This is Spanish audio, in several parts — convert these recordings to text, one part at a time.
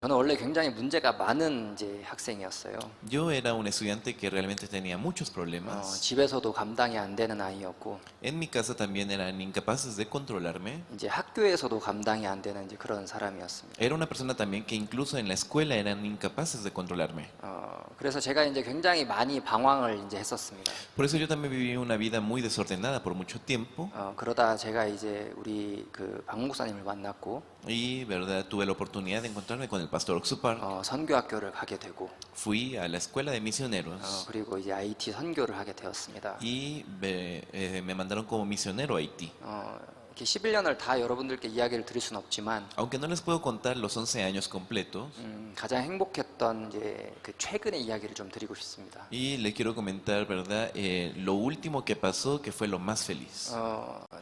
저는 원래 굉장히 문제가 많은 이제 학생이었어요. Yo era un estudiante que realmente tenía muchos problemas. 집에서도 감당이 안 되는 아이였고, En mi casa también eran incapaces de controlarme. 이제 학교에서도 감당이 안 되는 이제 그런 사람이었습니다. Era una persona también que incluso en la escuela eran incapaces de controlarme. 그래서 제가 이제 굉장히 많이 방황을 이제 했었습니다. Por eso yo también viví una vida muy desordenada por mucho tiempo. 그러다 제가 이제 우리 그 박 목사님을 만났고, Y, verdad, tuve la oportunidad de encontrarme con el pastor Oxupar. 선교학교를 가게 되고, Fui a la escuela de misioneros 그리고 이제 IT 선교를 하게 되었습니다. y me mandaron como misionero a Haití. 이렇게 11년을 다 여러분들께 이야기를 드릴 수는 없지만, Aunque no les puedo contar los 11 años completos, 가장 행복했던 이제 그 최근의 이야기를 좀 드리고 싶습니다. y le quiero comentar, verdad, lo último que pasó, que fue lo más feliz.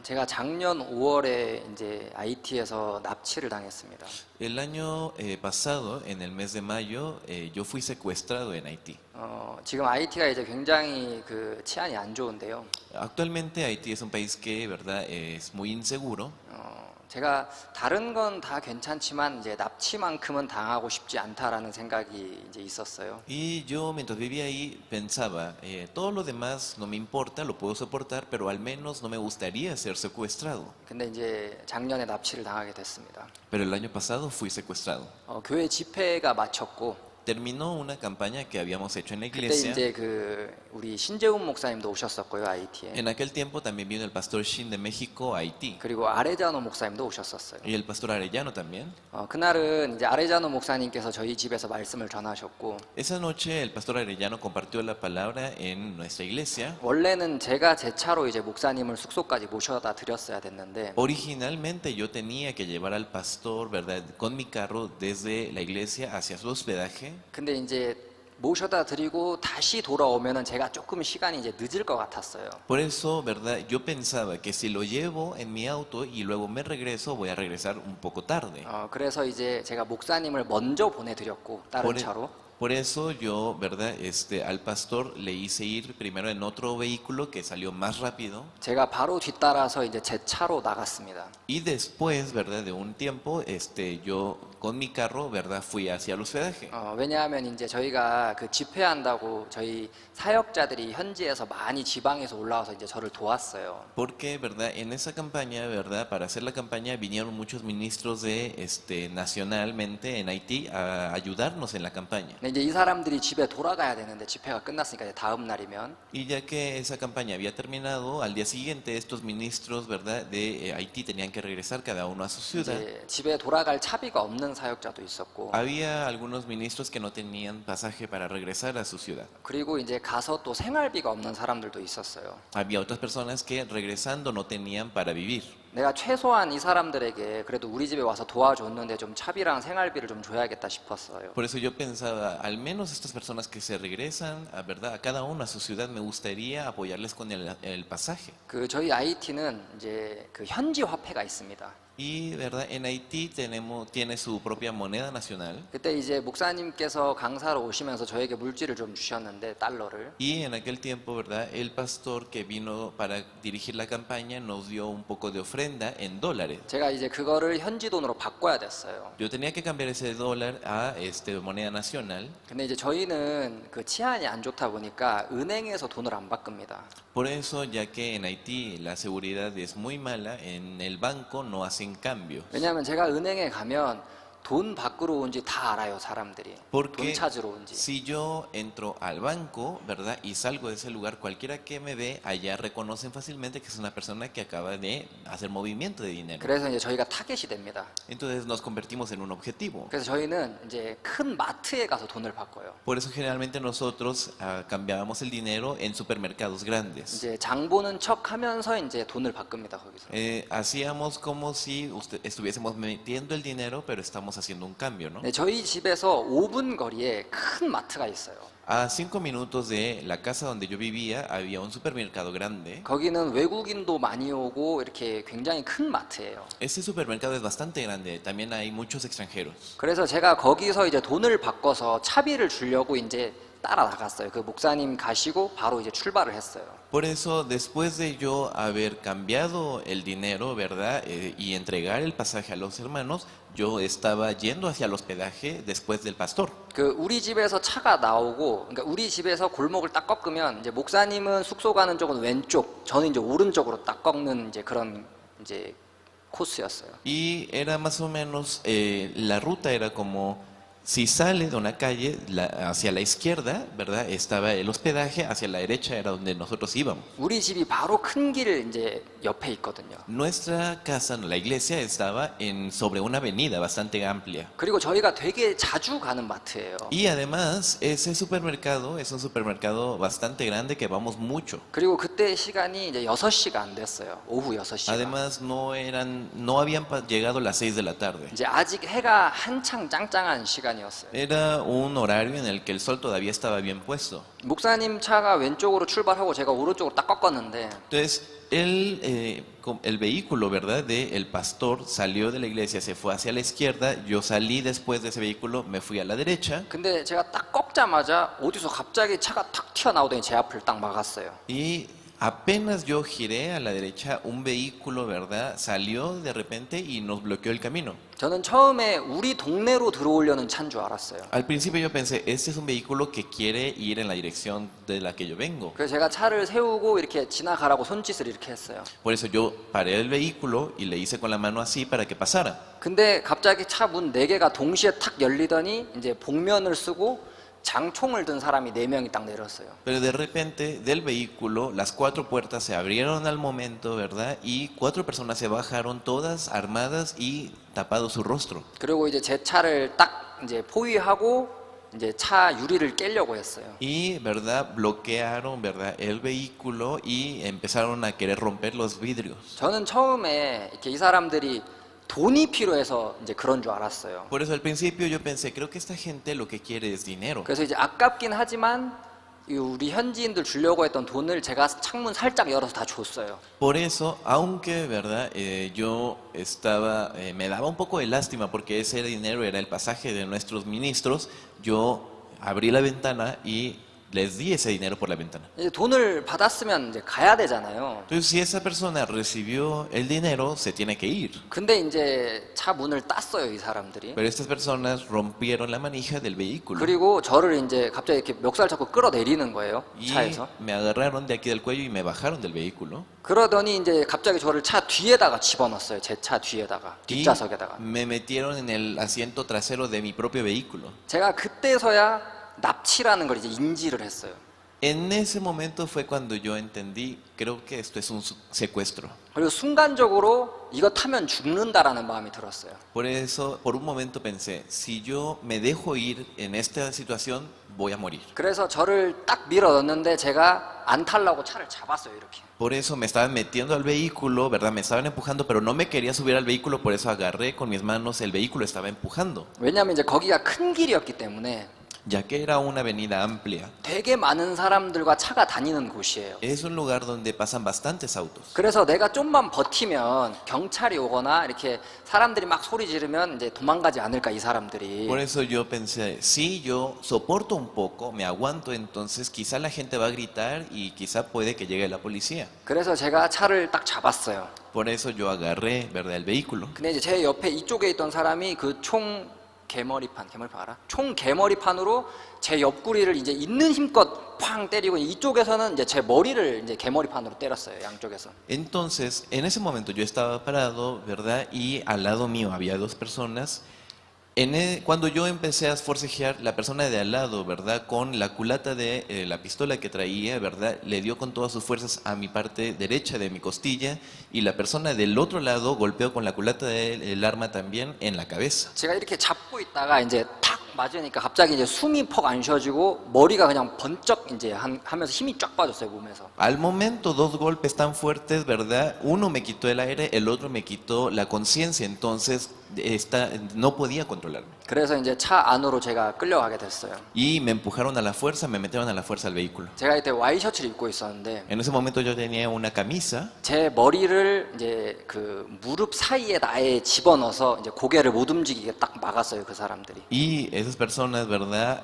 제가 작년 5월에 이제 IT에서 납치를 당했습니다. El año pasado, en el mes de mayo, yo fui secuestrado en Haití. 지금 IT가 이제 굉장히 그 치안이 안 좋은데요. Actualmente Haití es un país que, verdad, es muy inseguro. 제가 다른 건 다 괜찮지만 이제 납치만큼은 당하고 싶지 않다라는 생각이 이제 있었어요. Y yo mientras vivía ahí pensaba, todo lo demás no me importa, lo puedo soportar, pero al menos no me gustaría ser secuestrado. 근데 이제 작년에 납치를 당하게 됐습니다. Pero el año pasado fui secuestrado. 교회 집회가 마쳤고, Terminó una campaña que habíamos hecho en la 그때 iglesia. 이제 그 우리 신재훈 목사님도 오셨었고요, IT에. En aquel tiempo también vino el pastor Shin de México a Haití. 그리고 아레자노 목사님도 오셨었어요. Y el pastor Arellano también. 그날은 이제 아레자노 목사님께서 저희 집에서 말씀을 전하셨고, Esa noche el pastor Arellano compartió la palabra en nuestra iglesia. 원래는 제가 제 차로 이제 목사님을 숙소까지 모셔다 드렸어야 됐는데, Originalmente yo tenía que llevar al pastor, ¿verdad?, con mi carro desde la iglesia hacia su hospedaje. 근데 이제 모셔다 드리고 다시 돌아오면은 제가 조금 시간이 이제 늦을 것 같았어요. Por eso, ¿verdad?, yo pensaba que si lo llevo en mi auto y luego me regreso, voy a regresar un poco tarde. 그래서 이제 제가 목사님을 먼저 보내드렸고 다른 차로. Por eso yo, ¿verdad?, al pastor le hice ir primero en otro vehículo que salió más rápido. 제가 바로 뒤따라서 이제 제 차로 나갔습니다. Y después, ¿verdad?, de un tiempo, yo con mi carro, ¿verdad?, fui hacia el hospedaje. 왜냐하면 이제 저희가 그 집회한다고 저희 사역자들이 현지에서 많이 지방에서 올라와서 이제 저를 도왔어요. Porque, ¿verdad?, en esa campaña, ¿verdad?, para hacer la campaña vinieron muchos ministros de, nacionalmente en Haití a ayudarnos en la campaña. 근데 이제 이 사람들이 집에 돌아가야 되는데 집회가 끝났으니까 이제 다음 날이면. Y ya que esa campaña había terminado, al día siguiente estos ministros, ¿verdad?, de Haití tenían que regresar cada uno a su ciudad. 이제 집에 돌아갈 차비가 없는 사역자도 있었고. Había algunos ministros que no tenían pasaje para regresar a su ciudad. 그리고 이제 가서 또 생활비가 없는 사람들도 있었어요. Había otras personas que regresando no tenían para vivir. 내가 최소한 이 사람들에게 그래도 우리 집에 와서 도와줬는데 좀 차비랑 생활비를 좀 줘야겠다 싶었어요. Por eso yo pensaba, al menos estas personas que se regresan, ¿verdad?, a cada uno a su ciudad, me gustaría apoyarles con el pasaje. 그 저희 IT는 이제 그 현지 화폐가 있습니다. Y, ¿verdad?, en Haití tiene su propia moneda nacional. 그때 이제 목사님께서 강사로 오시면서 저에게 물질을 좀 주셨는데 달러를. Y en aquel tiempo, ¿verdad?, el pastor que vino para dirigir la campaña nos dio un poco de ofrenda en dólares. 제가 이제 그거를 현지 돈으로 바꿔야 됐어요. Yo tenía que cambiar ese dólar a moneda nacional. 근데 이제 저희는 그 치안이 안 좋다 보니까 은행에서 돈을 안 바꿉니다. Por eso, ya que en Haití la seguridad es muy mala, en el banco no hacen cambios. 왜냐하면 제가 은행에 가면 돈 밖으로 온지 다 알아요, 사람들이. 돈 Porque 찾으러 온지. si yo entro al banco, ¿verdad?, y salgo de ese lugar, cualquiera que me ve allá reconocen fácilmente que es una persona que acaba de hacer movimiento de dinero. 그래서 이제 저희가 타겟이 됩니다. Entonces nos convertimos en un objetivo. 그래서 저희는 이제 큰 마트에 가서 돈을 바꿔요. Por eso generalmente nosotros cambiábamos el dinero en supermercados grandes. 이제 장 보는 척하면서 이제 돈을 바꿉니다, 거기서. Hacíamos como si estuviésemos metiendo el dinero, pero estamos haciendo un cambio, ¿no? 네, 저희 집에서 5분 거리에 큰 마트가 있어요. A 5 minutos de la casa donde yo vivía había un supermercado grande. 거기는 외국인도 많이 오고 이렇게 굉장히 큰 마트예요. Ese supermercado es bastante grande, también hay muchos extranjeros. 그래서 제가 거기서 이제 돈을 바꿔서 차비를 주려고 이제 따라 나갔어요. 그 목사님 가시고 바로 이제 출발을 했어요. Por eso, después de yo haber cambiado el dinero, ¿verdad?, y entregar el pasaje a los hermanos, yo estaba yendo hacia el hospedaje después del pastor. 그 우리 집에서 차가 나오고, 그러니까 우리 집에서 골목을 딱 꺾으면 이제 목사님은 숙소 가는 쪽은 왼쪽, 저는 이제 오른쪽으로 딱 꺾는 이제 그런 이제 코스였어요. Y era más o menos, la ruta era como, si sale de una calle hacia la izquierda, ¿verdad? Estaba el hospedaje, hacia la derecha era donde nosotros íbamos. 우리 집이 바로 큰 길 이제 옆에 있거든요. Nuestra casa, la iglesia, estaba sobre una avenida bastante amplia. 그리고 저희가 되게 자주 가는 마트예요. Y además, ese supermercado es un supermercado bastante grande que vamos mucho. 그리고 그때 시간이 이제 6시가 안 됐어요. 오후 6시가. Además, no habían llegado las 6 de la tarde. 이제 아직 해가 한창 짱짱한 시간이었어요. Era un horario en el que el sol todavía estaba bien puesto. 목사님 차가 왼쪽으로 출발하고 제가 오른쪽으로 딱 꺾었는데 Entonces, el vehículo, ¿verdad? El pastor salió de la iglesia, se fue hacia la izquierda. Yo salí después de ese vehículo, me fui a la derecha. 근데 제가 딱 꺾자마자 어디서 갑자기 차가 탁 튀어나오더니 제 앞을 딱 막았어요. Y apenas yo giré a la derecha, un vehículo, ¿verdad? Salió de repente y nos bloqueó el camino. 저는 처음에 우리 동네로 들어오려는 차인 줄 알았어요. Al principio yo pensé, este es un vehículo que quiere ir en la dirección de la que yo vengo. 그래서 제가 차를 세우고 이렇게 지나가라고 손짓을 이렇게 했어요. Por eso yo paré el vehículo y le hice con la mano así para que pasara. 근데 갑자기 차 문 4개가 동시에 탁 열리더니 이제 복면을 쓰고 장총을 든 사람이 4명이 딱 내렸어요. Pero de repente del vehículo las 4 puertas se abrieron al momento, ¿verdad? Y 4 personas se bajaron todas armadas y tapado su rostro. 그리고 이제 제 차를 딱 이제 포위하고 이제 차 유리를 깨려고 했어요. Y, ¿verdad? Bloquearon, ¿verdad? El vehículo y empezaron a querer romper los vidrios. 저는 처음에 이렇게 이 사람들이 돈이 필요해서 이제 그런 줄 알았어요. Por eso al principio yo pensé, creo que esta gente lo que quiere es dinero. 그래서 이제 아깝긴 하지만 이 우리 현지인들 주려고 했던 돈을 제가 창문 살짝 열어서 다 줬어요. Por eso, aunque, ¿verdad? Yo estaba, me daba un poco de lástima porque ese dinero era el pasaje de nuestros ministros, yo abrí la ventana y les di ese dinero por la ventana. 이제 돈을 받았으면 이제 가야 되잖아요. Entonces, si esa persona recibió el dinero, se tiene que ir. 근데 이제 차 문을 땄어요, 이 사람들이. Pero estas personas rompieron la manija del vehículo 그리고 저를 이제 갑자기 이렇게 멱살 잡고 끌어내리는 거예요, y 차에서. me agarraron de aquí del cuello y me bajaron del vehículo. 그러더니 이제 갑자기 저를 차 뒤에다가 집어넣었어요, 제 차 뒤에다가, Y 뒷좌석에다가. me metieron en el asiento trasero de mi propio vehículo. 제가 그때서야 납치라는 걸 이제 인지를 했어요. En ese momento fue cuando yo entendí, creo que esto es un secuestro. 그리고 순간적으로 이거 타면 죽는다라는 마음이 들었어요. Por eso, por un momento pensé, si yo me dejo ir en esta situación, voy a morir. 그래서 저를 딱 밀어 넣는데 제가 안 타려고 차를 잡았어요, 이렇게. Por eso me estaban metiendo al vehículo, ¿verdad? Me estaban empujando, pero no me quería subir al vehículo, por eso agarré con mis manos el vehículo, estaba empujando. 왜냐하면 이제 거기가 큰 길이었기 때문에 Ya que era una avenida amplia, 되게 많은 사람들과 차가 다니는 곳이에요. es un lugar donde pasan bastantes autos. 그래서 내가 좀만 버티면 경찰이 오거나 이렇게 사람들이 막 소리 지르면 이제 도망가지 않을까, 이 사람들이. Por eso yo pensé, si yo soporto un poco, me aguanto, entonces quizá la gente va a gritar y quizá puede que llegue la policía. 그래서 제가 차를 딱 잡았어요. Por eso yo agarré, ¿verdad? El vehículo. 근데 이제 제 옆에 이쪽에 있던 사람이 그 개머리판 알아? 총 개머리판으로 제 옆구리를 이제 있는 힘껏 팡 때리고, 이쪽에서는 이제 제 머리를 이제 개머리판으로 때렸어요, 양쪽에서. Entonces, en ese momento yo estaba parado, ¿verdad? Y al lado mío había 2 personas. Cuando yo empecé a forcejear, la persona de al lado, ¿verdad? Con la culata de la pistola que traía, ¿verdad? Le dio con todas sus fuerzas a mi parte derecha de mi costilla y la persona del otro lado golpeó con la culata del arma también en la cabeza. 제가 이렇게 잡고 있다가 이제 탁 맞으니까 갑자기 이제 숨이 퍽 안 쉬어지고 머리가 그냥 번쩍 이제 하면서 힘이 쫙 빠졌어요, 몸에서. Al momento, 2 golpes tan fuertes, ¿verdad? Uno me quitó el aire, el otro me quitó la conciencia, entonces no podía controlarme. 그래서 이제 차 안으로 제가 끌려가게 됐어요. Y me empujaron a la fuerza, me metieron a la fuerza al vehículo. 제가 이때 와이셔츠를 입고 있었는데 En ese momento yo tenía una camisa 제 머리를 이제 그 무릎 사이에 아예 집어넣어서 이제 고개를 못 움직이게 딱 막았어요, 그 사람들이. y esas personas, ¿verdad?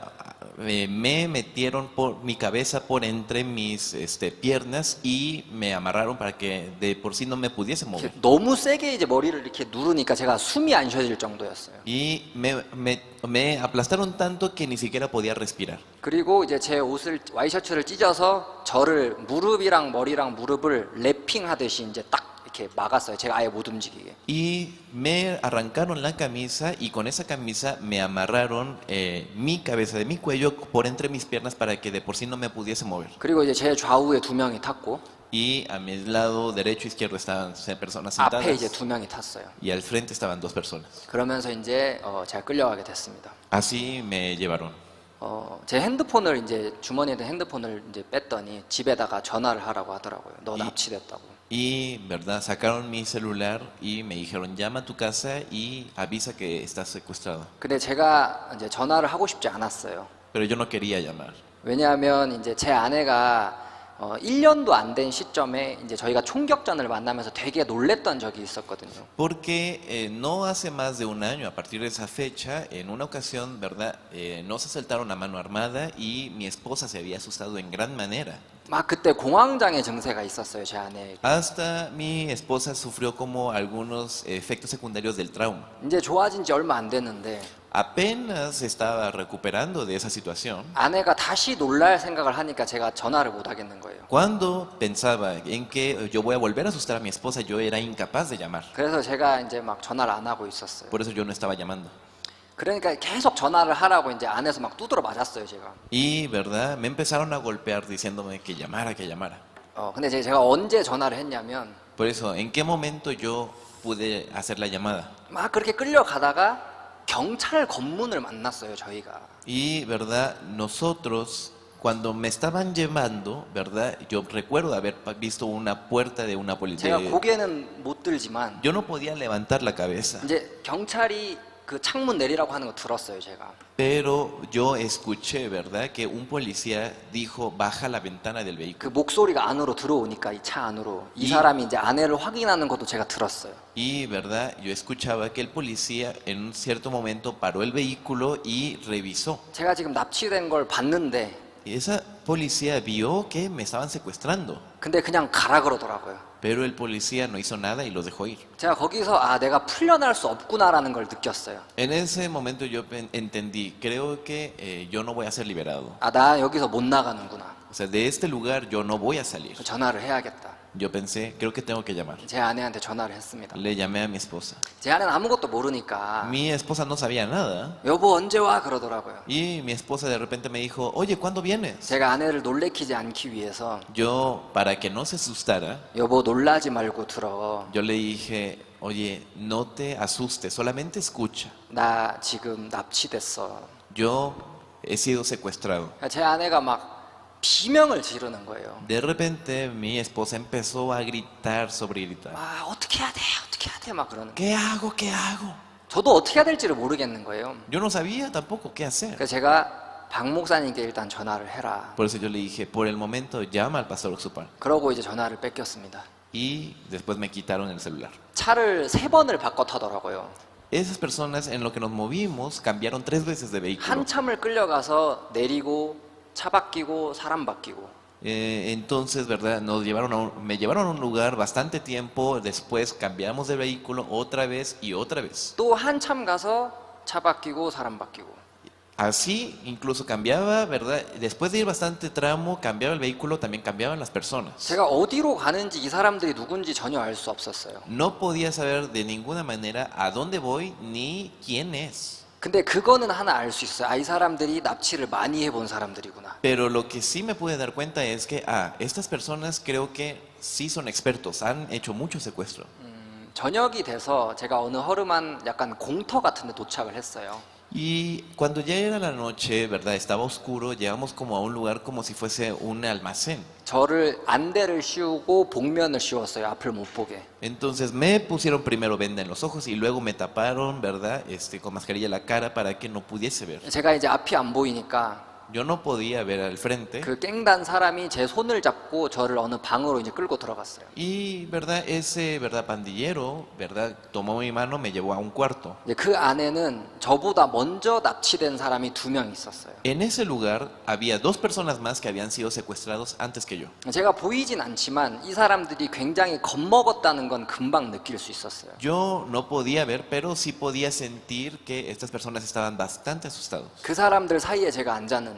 me metieron por mi cabeza por entre mis piernas y me amarraron para que de por sí no me pudiese mover. 이렇게 너무 세게 이제 머리를 이렇게 누르니까 제가 숨이 안 쉬어질 정도였어요. Y me aplastaron tanto que ni siquiera podía respirar. 그리고 이제 제 옷을 와이셔츠를 찢어서 저를 무릎이랑 머리랑 무릎을 랩핑하듯이 이제 딱 이렇게 막았어요. 제가 아예 못 움직이게. Y me arrancaron la camisa y con esa camisa me amarraron mi cabeza de mi cuello por entre mis piernas para que de por sí no me pudiese mover. 그리고 이제 제 좌우에 두 명이 탔고 Y a mi lado derecho e izquierdo estaban personas 앞에 이제 sentadas 두 명이 탔어요. y al frente estaban dos personas. 그러면서 이제 제가 끌려가게 됐습니다. Así me llevaron. 제 핸드폰을 이제 주머니에 있는 핸드폰을 이제 뺐더니 집에다가 전화를 하라고 하더라고요. 너 이- 납치됐다고. Y, ¿verdad? Sacaron mi celular y me dijeron, llama a tu casa y avisa que estás secuestrado. 근데 제가 이제 전화를 하고 싶지 않았어요. Pero yo no quería llamar. 왜냐하면 이제 제 아내가 1년도 안 된 시점에 이제 저희가 총격전을 만나면서 되게 놀랬던 적이 있었거든요. Porque no hace más de un año, a partir de esa fecha, en una ocasión, ¿verdad? Nos asaltaron a mano armada y mi esposa se había asustado en gran manera. 막 그때 공황장애 증세가 있었어요, 제 아내. Hasta mi esposa sufrió como algunos efectos secundarios del trauma. 이제 좋아진 지 얼마 안 됐는데 Apenas estaba recuperando de esa situación 아내가 다시 놀랄 생각을 하니까 제가 전화를 못 하겠는 거예요. cuando pensaba en que yo voy a volver a asustar a mi esposa, yo era incapaz de llamar. 그래서 제가 이제 막 전화를 안 하고 있었어요. Por eso yo no estaba llamando. 그러니까 계속 전화를 하라고 이제 안에서 막 두드러 맞았어요, 제가. Y, ¿verdad? Me empezaron a golpear diciéndome que llamara, que llamara. 근데 제가 언제 전화를 했냐면 Por eso, ¿en qué momento yo pude hacer la llamada? 막 그렇게 끌려가다가 경찰 검문을 만났어요, 저희가. Y, ¿verdad? Nosotros, cuando me estaban llevando, ¿verdad? Yo recuerdo haber visto una puerta de una 제가 policía. 고개는 못 들지만 Yo no podía levantar la cabeza, 이제 경찰이 그 창문 내리라고 하는 거 들었어요, 제가. pero yo escuché, ¿verdad? Que un policía dijo, baja la ventana del 그 vehículo. 목소리가 안으로 들어오니까 이 차 안으로 이 이- 사람이 이제 아내를 확인하는 것도 제가 들었어요. Y, ¿verdad? Yo escuchaba que el policía en un cierto momento paró el vehículo y revisó. 제가 지금 납치된 걸 봤는데 Y esa policía vio que me estaban secuestrando, 근데 그냥 가라 그러더라고요. pero el policía no hizo nada y los dejó ir. 제가 거기서 내가 풀려날 수 없구나라는 걸 느꼈어요. En ese momento yo entendí, creo que yo no voy a ser liberado. 나 여기서 못 나가는구나. O sea, de este lugar yo no voy a salir. 전화를 해야겠다. Yo pensé, creo que tengo que llamar. 제 아내한테 전화를 했습니다. Le llamé a mi esposa. 제 아내는 아무것도 모르니까 Mi esposa no sabía nada. 여보 언제 와 그러더라고요. Y mi esposa de repente me dijo, oye, ¿cuándo vienes? 제가 아내를 놀래키지 않기 위해서 Yo, para que no se asustara, 여보 놀라지 말고 들어. yo le dije, oye, no te asustes, solamente escucha. 나 지금 납치됐어. Yo he sido secuestrado. 제 아내가 막 비명을 지르는 거예요. De repente mi esposa empezó a gritar sobre gritar. 어떻게 해야 돼? 어떻게 해야 돼? 막 그러는 거예요. ¿Qué hago? ¿Qué hago? 저도 어떻게 해야 될지를 모르겠는 거예요. Yo no sabía tampoco qué hacer. 그래서 제가 박 목사님께 일단 전화를 해라. Por eso yo le dije, por el momento llama al pastor Oxupal. 그러고 이제 전화를 뺏겼습니다. Y después me quitaron el celular. 차를 3번을 바꿔 타더라고요. Esas personas en lo que nos movimos cambiaron 3 veces de vehículo. 한참을 끌려가서 내리고 차 바뀌고 사람 바뀌고. Entonces, ¿verdad? Me llevaron a un lugar bastante tiempo, después cambiamos de vehículo otra vez y otra vez. 또 한참 가서 차 바뀌고 사람 바뀌고. Así incluso cambiaba, ¿verdad? Después de ir bastante tramo, cambiaba el vehículo, también cambiaban las personas. 제가 어디로 가는지 이 사람들이 누군지 전혀 알 수 없었어요. No podía saber de ninguna manera a dónde voy ni quién es. 근데 그거는 하나 알 수 있어요. 이 사람들이 납치를 많이 해본 사람들이구나. Pero lo que sí me pude dar cuenta es que, estas personas creo que sí son expertos, han hecho mucho secuestro. 저녁이 돼서 제가 어느 허름한 약간 공터 같은 데 도착을 했어요. Y cuando ya era la noche, ¿verdad? Estaba oscuro, llegamos como a un lugar como si fuese un almacén. 저를 안대를 씌우고 복면을 씌웠어요. 앞을 못 보게. Entonces me pusieron primero venda en los ojos y luego me taparon, ¿verdad? Con mascarilla la cara para que no pudiese ver. 제가 이제 앞이 안 보이니까 Yo no podía ver al frente. 그 깽단 사람이 제 손을 잡고 저를 어느 방으로 이제 끌고 들어갔어요. Y, ¿verdad? Ese, ¿verdad? Pandillero, ¿verdad? Tomó mi mano, me llevó a un cuarto. 이제 그 안에는 저보다 먼저 납치된 사람이 2명 있었어요. En ese lugar había 2 personas más que habían sido secuestrados antes que yo. 제가 보이진 않지만 이 사람들이 굉장히 겁먹었다는 건 금방 느낄 수 있었어요. Yo no podía ver, pero sí podía sentir que estas personas estaban bastante asustados. 그 사람들 사이에 제가 앉았는데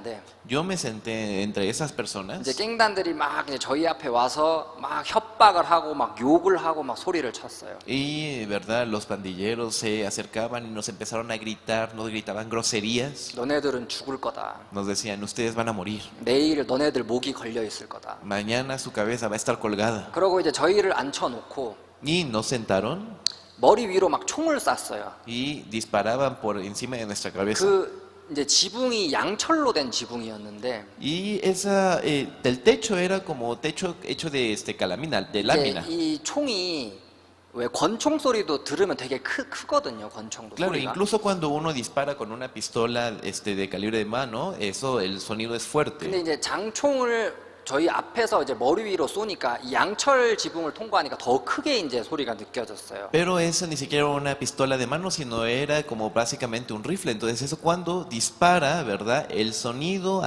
Yo me senté entre esas personas 이제 깽단들이 막 이제 저희 앞에 와서 막 협박을 하고 막 욕을 하고 막 소리를 쳤어요. y, ¿verdad? Los pandilleros se acercaban y nos empezaron a gritar, nos gritaban groserías. 너네들은 죽을 거다. Nos decían, ustedes van a morir. 내일 너네들 목이 걸려 있을 거다. Mañana su cabeza va a estar colgada. 그러고 이제 저희를 앉혀놓고 Y nos sentaron 머리 위로 막 총을 쐈어요. y disparaban por encima de nuestra cabeza. 그 이제 지붕이 양철로 된 지붕이었는데 Y esa, el techo era como techo hecho de calamina, de 이제 lámina. 이 총이 왜 권총 소리도 들으면 되게 크거든요. 권총도 Claro, 소리가. incluso cuando uno dispara con una pistola de calibre de mano, eso, el sonido es 근데 fuerte. 이제 장총을 저희 앞에서 이제 머리 위로 쏘니까 이 양철 지붕을 통과하니까 더 크게 이제 소리가 느껴졌어요. Pero esa ni siquiera era una pistola de mano, sino era como básicamente un rifle. Entonces eso cuando dispara, ¿verdad? El sonido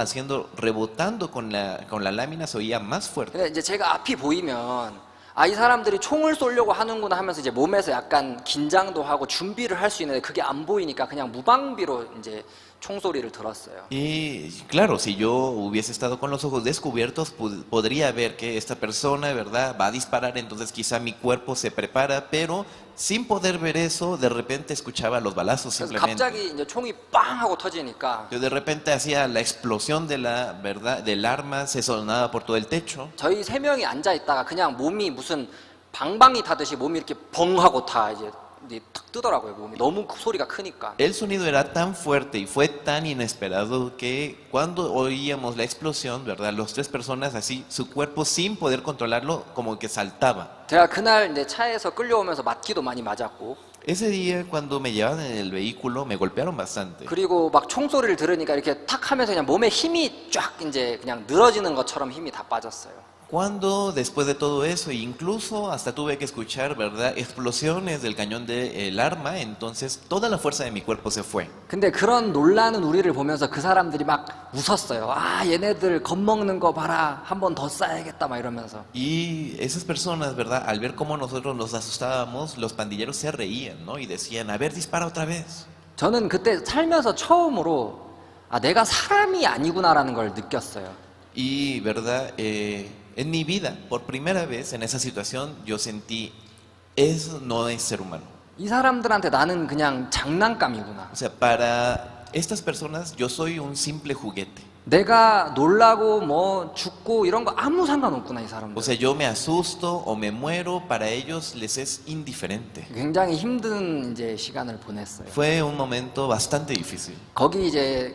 rebotando con la lámina se oía más fuerte. 근데 이제 제가 앞이 보이면 아, 이 사람들이 총을 쏘려고 하는구나 하면서 이제 몸에서 약간 긴장도 하고 준비를 할 수 있는데 그게 안 보이니까 그냥 무방비로 이제 총소리를 들었어요. Y claro, si yo hubiese estado con los ojos descubiertos, podría ver que esta persona, ¿verdad? Va a disparar, entonces quizá mi cuerpo se prepara, pero sin poder ver eso, de repente escuchaba los balazos 그래서 simplemente. 갑자기 이제 총이 빵 하고 터지니까 Yo de repente hacía la explosión de la, ¿verdad? Del arma, se sonaba por todo el techo. 저희 3명이 앉아 있다가 그냥 몸이 무슨 방방이 타듯이 몸이 이렇게 벙 하고 다 이제 탁 뜨더라고요. 몸이 너무 소리가 크니까. El sonido era tan fuerte y fue tan inesperado que cuando oíamos la explosión, ¿verdad? Las 3 personas así, su cuerpo sin poder controlarlo, como que saltaba. 제가 그날 이제 차에서 끌려오면서 맞기도 많이 맞았고 Ese día cuando me llevaban en el vehículo me golpearon bastante. 그리고 막 총소리를 들으니까 이렇게 탁 하면서 그냥 몸에 힘이 쫙 이제 그냥 늘어지는 것처럼 힘이 다 빠졌어요. Cuando después de todo eso, incluso hasta tuve que escuchar, ¿verdad? Explosiones del cañón del arma, entonces toda la fuerza de mi cuerpo se fue. 근데 그런 놀라는 우리를 보면서 그 사람들이 막 웃었어요. 아, 얘네들 겁먹는 거 봐라. 한 번 더 쏴야겠다 막 이러면서. Y esas personas, ¿verdad? Al ver cómo nosotros nos asustábamos, los pandilleros se reían, ¿no? Y decían, a ver, dispara otra vez. 저는 그때 살면서 처음으로 아, 내가 사람이 아니구나라는 걸 느꼈어요. Y, ¿verdad? En mi vida, por primera vez en esa situación, yo sentí, eso no es ser humano. 이 사람들한테 나는 그냥 장난감이구나. O sea, para estas personas, yo soy un simple juguete. 내가 놀라고 뭐 죽고 이런 거 아무 상관없구나 이 사람들. O sea, yo me asusto o me muero, para ellos les es indiferente. 굉장히 힘든 이제 시간을 보냈어요. Fue un momento bastante difícil. 거기 이제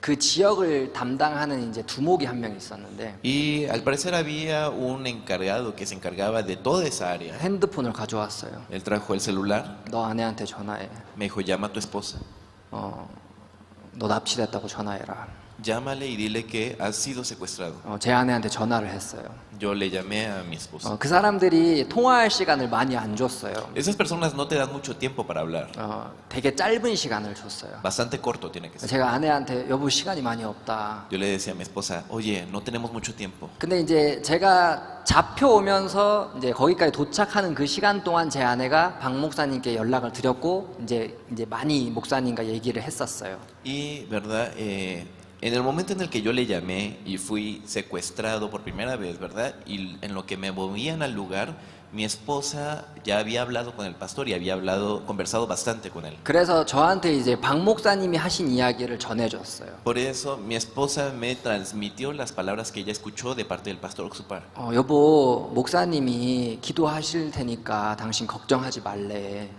그 지역을 담당하는 이제 두목이 한 명 있었는데 Y al parecer había un encargado que se encargaba de toda esa área. 핸드폰을 가져왔어요. Él trajo el celular, 너 아내한테 전화해. me dijo, llama a tu esposa, 너 납치됐다고 전화해라. llámale y dile que has sido secuestrado. 제 아내한테 전화를 했어요. Yo le llamé a mi esposa. 그 사람들이 통화할 시간을 많이 안 줬어요. Esas personas no te dan mucho tiempo para hablar. 되게 짧은 시간을 줬어요. Bastante corto tiene que ser. 제가 아내한테 여보 시간이 많이 없다. Yo le decía a mi esposa, oye, no tenemos mucho tiempo. 근데 이제 제가 잡혀오면서 이제 거기까지 도착하는 그 시간 동안 제 아내가 박 목사님께 연락을 드렸고 이제 많이 목사님과 얘기를 했었어요. Y, ¿verdad? En el momento en el que yo le llamé y fui secuestrado por primera vez, ¿verdad? Y en lo que me movían al lugar, mi esposa ya había hablado con el pastor y había conversado bastante con él. 그래서 저한테 이제 박 목사님이 하신 이야기를 전해줬어요. Por eso mi esposa me transmitió las palabras que ella escuchó de parte del pastor Oxupar. 여보, 목사님이 기도하실 테니까 당신 걱정하지 말래.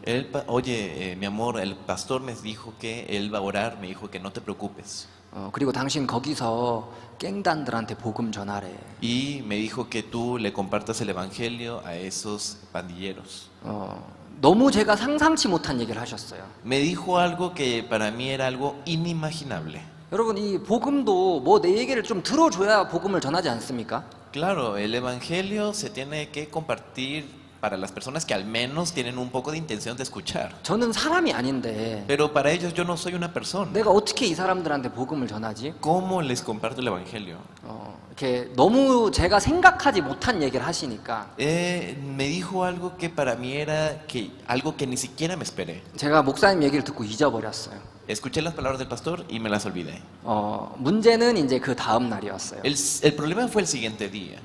Oye, mi amor, el pastor me dijo que él va a orar, me dijo que no te preocupes. 그리고 당신 거기서 깽단들한테 복음 전하래. Y me dijo que tú le compartas el evangelio a esos pandilleros. 너무 제가 상상치 못한 얘기를 하셨어요. Me dijo algo que para mí era algo inimaginable. 여러분 이 복음도 뭐 내 얘기를 좀 들어줘야 복음을 전하지 않습니까? Claro, el Evangelio se tiene que compartir para las personas que al menos tienen un poco de intención de escuchar. 저는 사람이 아닌데 Pero para ellos yo no soy una persona. 내가 어떻게 이 사람들한테 복음을 전하지? ¿Cómo les comparto el Evangelio? 이렇게 너무 제가 생각하지 못한 얘기를 하시니까 Me dijo algo que para mí era algo que ni siquiera me esperé. 제가 목사님 얘기를 듣고 잊어버렸어요. Escuché las palabras del pastor y me las olvidé. 문제는 이제 그 다음 날이었어요. El problema fue el siguiente día.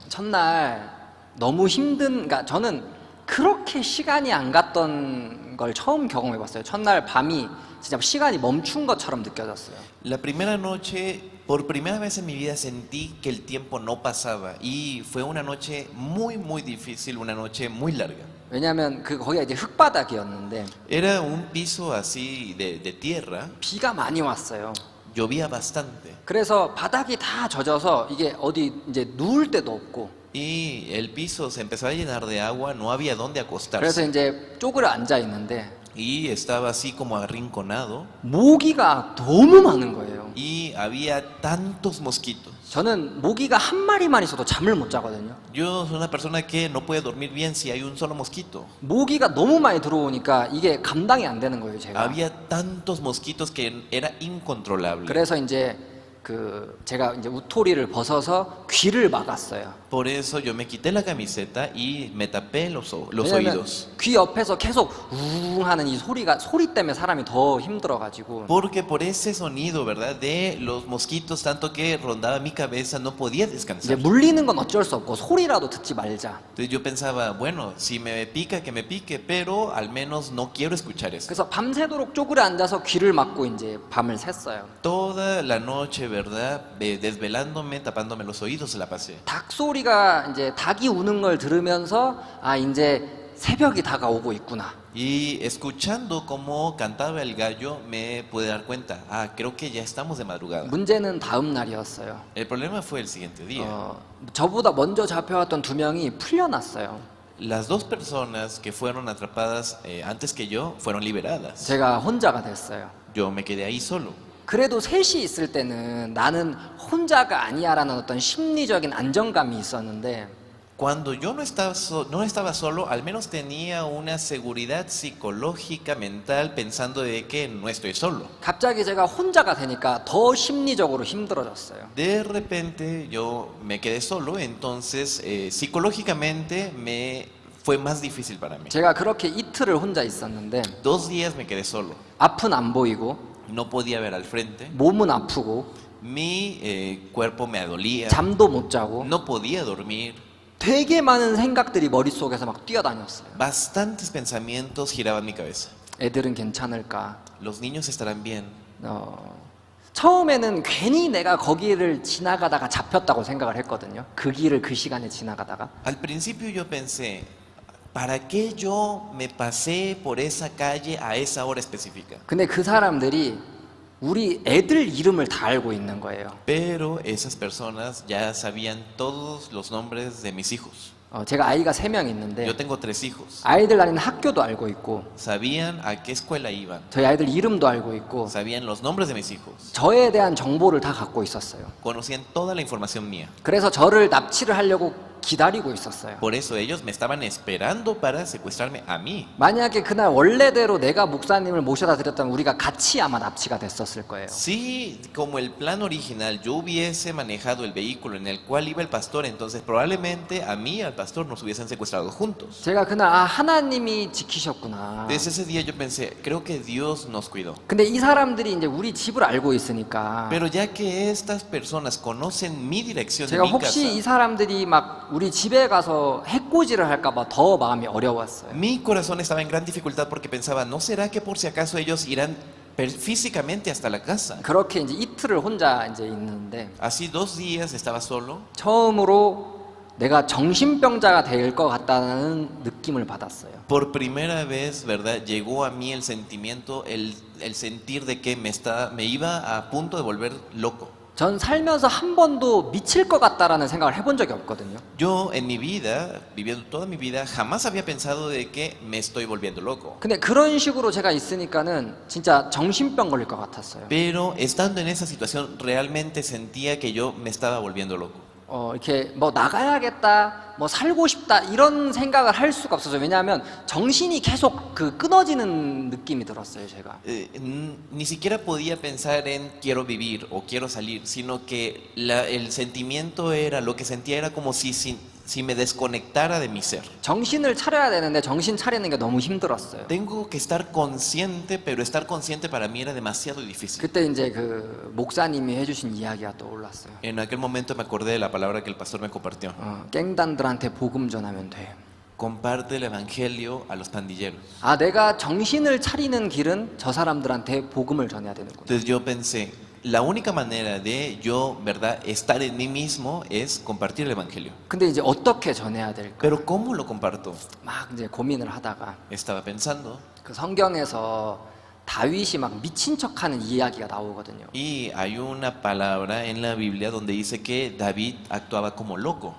첫날 너무 그러니까 저는 그렇게 시간이 안 갔던 걸 처음 경험해봤어요. 첫날 밤이 진짜 시간이 멈춘 것처럼 느껴졌어요. La primera noche, por primera vez en mi vida sentí que el tiempo no pasaba y fue una noche muy, muy difícil, una noche muy larga. 왜냐하면 거기가 이제 흙바닥이었는데 Era un piso así de tierra, 비가 많이 왔어요. llovía bastante 그래서 바닥이 다 젖어서 이게 어디 이제 누울 데도 없고 y el piso se empezó a llenar de agua, no había dónde 그래서 acostarse 이제 쪼그려 앉아 있는데 y estaba así como arrinconado 모기가 너무 많은 거예요. y había tantos mosquitos. 저는 모기가 한 마리만 있어도 잠을 못 자거든요. Yo soy una persona que no puede dormir bien si hay un solo mosquito. 모기가 너무 많이 들어오니까 이게 감당이 안 되는 거예요, 제가. Había tantos mosquitos que era incontrolable. 그래서 이제 제가 이제 우토리를 벗어서 귀를 막았어요. Por eso yo me quité la camiseta y me tapé los 왜냐면 oídos. 귀 옆에서 계속 우웅 하는 이 소리 때문에 사람이 더 힘들어가지고 Porque por ese sonido, ¿verdad? De los mosquitos, tanto que rondaba mi cabeza, no podía 이제 descansar. 물리는 건 어쩔 수 없고 소리라도 듣지 말자. Entonces yo pensaba, bueno, si me pica, que me pique, pero al menos no quiero escuchar eso. 그래서 밤새도록 쪼그려 앉아서 귀를 막고 이제 밤을 샜어요. Toda la noche, ¿verdad? Desvelándome, tapándome los oídos, se la pasé. 닭 소리가 이제 닭이 우는 걸 들으면서 아 이제 새벽이 다가오고 있구나. Y escuchando cómo cantaba el gallo, me pude dar cuenta, creo que ya estamos de madrugada. 문제는 다음 날이었어요. El problema fue el siguiente día. 저보다 먼저 잡혀왔던 두 명이 풀려났어요. Las dos personas que fueron atrapadas antes que yo fueron liberadas. 제가 혼자가 됐어요. Yo me quedé ahí solo. 그래도 셋이 있을 때는 나는 혼자가 아니야라는 어떤 심리적인 안정감이 있었는데 Cuando yo no estaba solo, al menos tenía una seguridad psicológica, mental, pensando de que no estoy solo. 갑자기 제가 혼자가 되니까 더 심리적으로 힘들어졌어요. De repente yo me quedé solo, entonces psicológicamente me fue más difícil para mí. 제가 그렇게 이틀을 혼자 있었는데 2 días me quedé solo. 앞은 안 보이고 No podía ver al frente. 몸은 아프고 Mi cuerpo me dolía. 잠도 못 자고 No podía dormir. 되게 많은 생각들이 머릿속에서 막 뛰어다녔어요. Bastantes pensamientos giraban mi cabeza. 애들은 괜찮을까? Los niños estarán bien. 처음에는 괜히 내가 거기를 지나가다가 잡혔다고 생각을 했거든요. 그 길을 그 시간에 지나가다가. Al principio yo pensé, ¿para qué yo me pasé por esa calle a esa hora específica? 근데 그 사람들이 우리 애들 이름을 다 알고 있는 거예요. Pero esas personas ya sabían todos los nombres de mis hijos. 제가 아이가 3명 있는데 Yo tengo 3 hijos. 아이들 다니는 학교도 알고 있고 Sabían a qué escuela iban. 저희 아이들 이름도 알고 있고 Sabían los nombres de mis hijos. 저에 대한 정보를 다 갖고 있었어요. Conocían toda la información mía. 그래서 저를 납치를 하려고 기다리고 있었어요. Por eso ellos me estaban esperando para secuestrarme a mí. 만약에 그날 원래대로 내가 목사님을 모셔다 드렸다면 우리가 같이 아마 납치가 됐었을 거예요. Si como el plan original yo hubiese manejado el vehículo en el cual iba el pastor, entonces probablemente a mí y al pastor nos hubiesen secuestrado juntos. 제가 그날 하나님이 지키셨구나. Desde ese día yo pensé, creo que Dios nos cuidó. 근데 이 사람들이 이제 우리 집을 알고 있으니까 Pero ya que estas personas conocen mi dirección de 제가 mi 혹시 이 casa, 사람들이 막 우리 집에 가서 해코지를 할까봐 더 마음이 어려웠어요. mi corazón estaba en gran dificultad porque pensaba, ¿no será que por si acaso ellos irán físicamente hasta la casa? 그렇게 이제 이틀을 혼자 이제 있는데 Así 2 días estaba solo. 처음으로 내가 정신병자가 될 것 같다는 느낌을 받았어요. Por primera vez, ¿verdad? Llegó a mí el sentimiento, el sentir de que me iba a punto de volver loco. 전 살면서 한 번도 미칠 것 같다라는 생각을 해본 적이 없거든요. Yo en mi vida, viviendo toda mi vida, jamás había pensado de que me estoy volviendo loco. 근데 그런 식으로 제가 있으니까는 진짜 정신병 걸릴 것 같았어요. Pero estando en esa situación realmente sentía que yo me estaba volviendo loco. 이렇게 뭐 나가야겠다, 뭐 살고 싶다 이런 생각을 할 수가 없어서 왜냐하면 정신이 계속 그 끊어지는 느낌이 들었어요, 제가. Ni siquiera podía pensar en quiero vivir o quiero salir, sino que el sentimiento era, lo que sentía era como si me desconectara de mi ser. 정신을 차려야 되는데 정신 차리는 게 너무 힘들었어요. Tengo que estar consciente, pero estar consciente para mí era demasiado difícil. 그때 이제 그 목사님이 해주신 이야기가 떠올랐어요. En aquel momento me acordé de la palabra que el pastor me compartió. 깽단들한테 복음 전하면 돼. Comparte el evangelio a los pandilleros. 아, 내가 정신을 차리는 길은 저 사람들한테 복음을 전해야 되는구나. Entonces yo pensé, la única manera de yo, ¿verdad?, estar en mí mismo es compartir el evangelio. 근데 이제 어떻게 전해야 될까? Pero ¿cómo lo comparto? 막 이제 고민을 하다가 Estaba pensando 그 성경에서 다윗이 막 미친 척하는 이야기가 나오거든요. y hay una palabra en la Biblia donde dice que David actuaba como loco.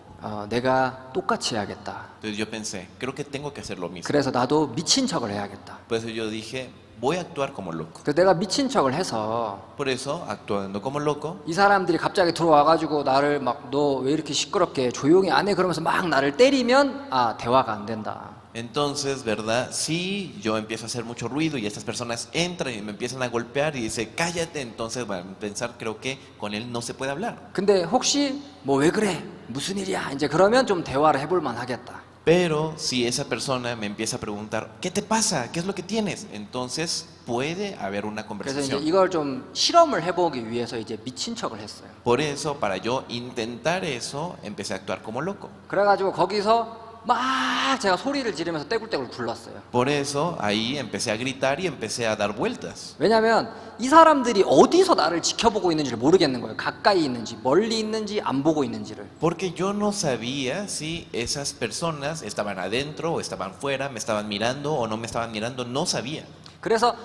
내가 똑같이 해야겠다. Entonces yo pensé, creo que tengo que hacer lo mismo. 그래서 나도 미친 척을 해야겠다. Por eso yo dije, voy a actuar como loco. 그래서 내가 미친 척을 해서 Por eso, actuando como loco, 이 사람들이 갑자기 들어와가지고 나를 막 너 왜 이렇게 시끄럽게 조용히 안 해? 그러면서 막 나를 때리면 대화가 안 된다. entonces, ¿verdad? Si yo empiezo a hacer mucho ruido y estas personas entran y me empiezan a golpear y dice, cállate, entonces van a pensar, creo que con él no se puede hablar. 근데 혹시 뭐 왜 그래? 무슨 일이야? 이제 그러면 좀 대화를 해볼 만하겠다. Pero si esa persona me empieza a preguntar, ¿qué te pasa? ¿Qué es lo que tienes? Entonces puede haber una 그래서 이제 conversación. 이걸 좀 실험을 해보기 위해서 이제 미친 척을 했어요. Por eso, para yo intentar eso, empecé a actuar como loco. 그래가지고 거기서 막 제가 소리를 지르면서 떼굴떼굴 굴렀어요. Por eso, ahí empecé a gritar y empecé a dar vueltas. 왜냐면 이 사람들이 어디서 나를 지켜보고 있는지를 모르겠는 거예요. 가까이 있는지 멀리 있는지 안 보고 있는지를. Porque yo no sabía si esas personas estaban adentro o estaban fuera, me estaban mirando o no me estaban mirando, no sabía. 그래서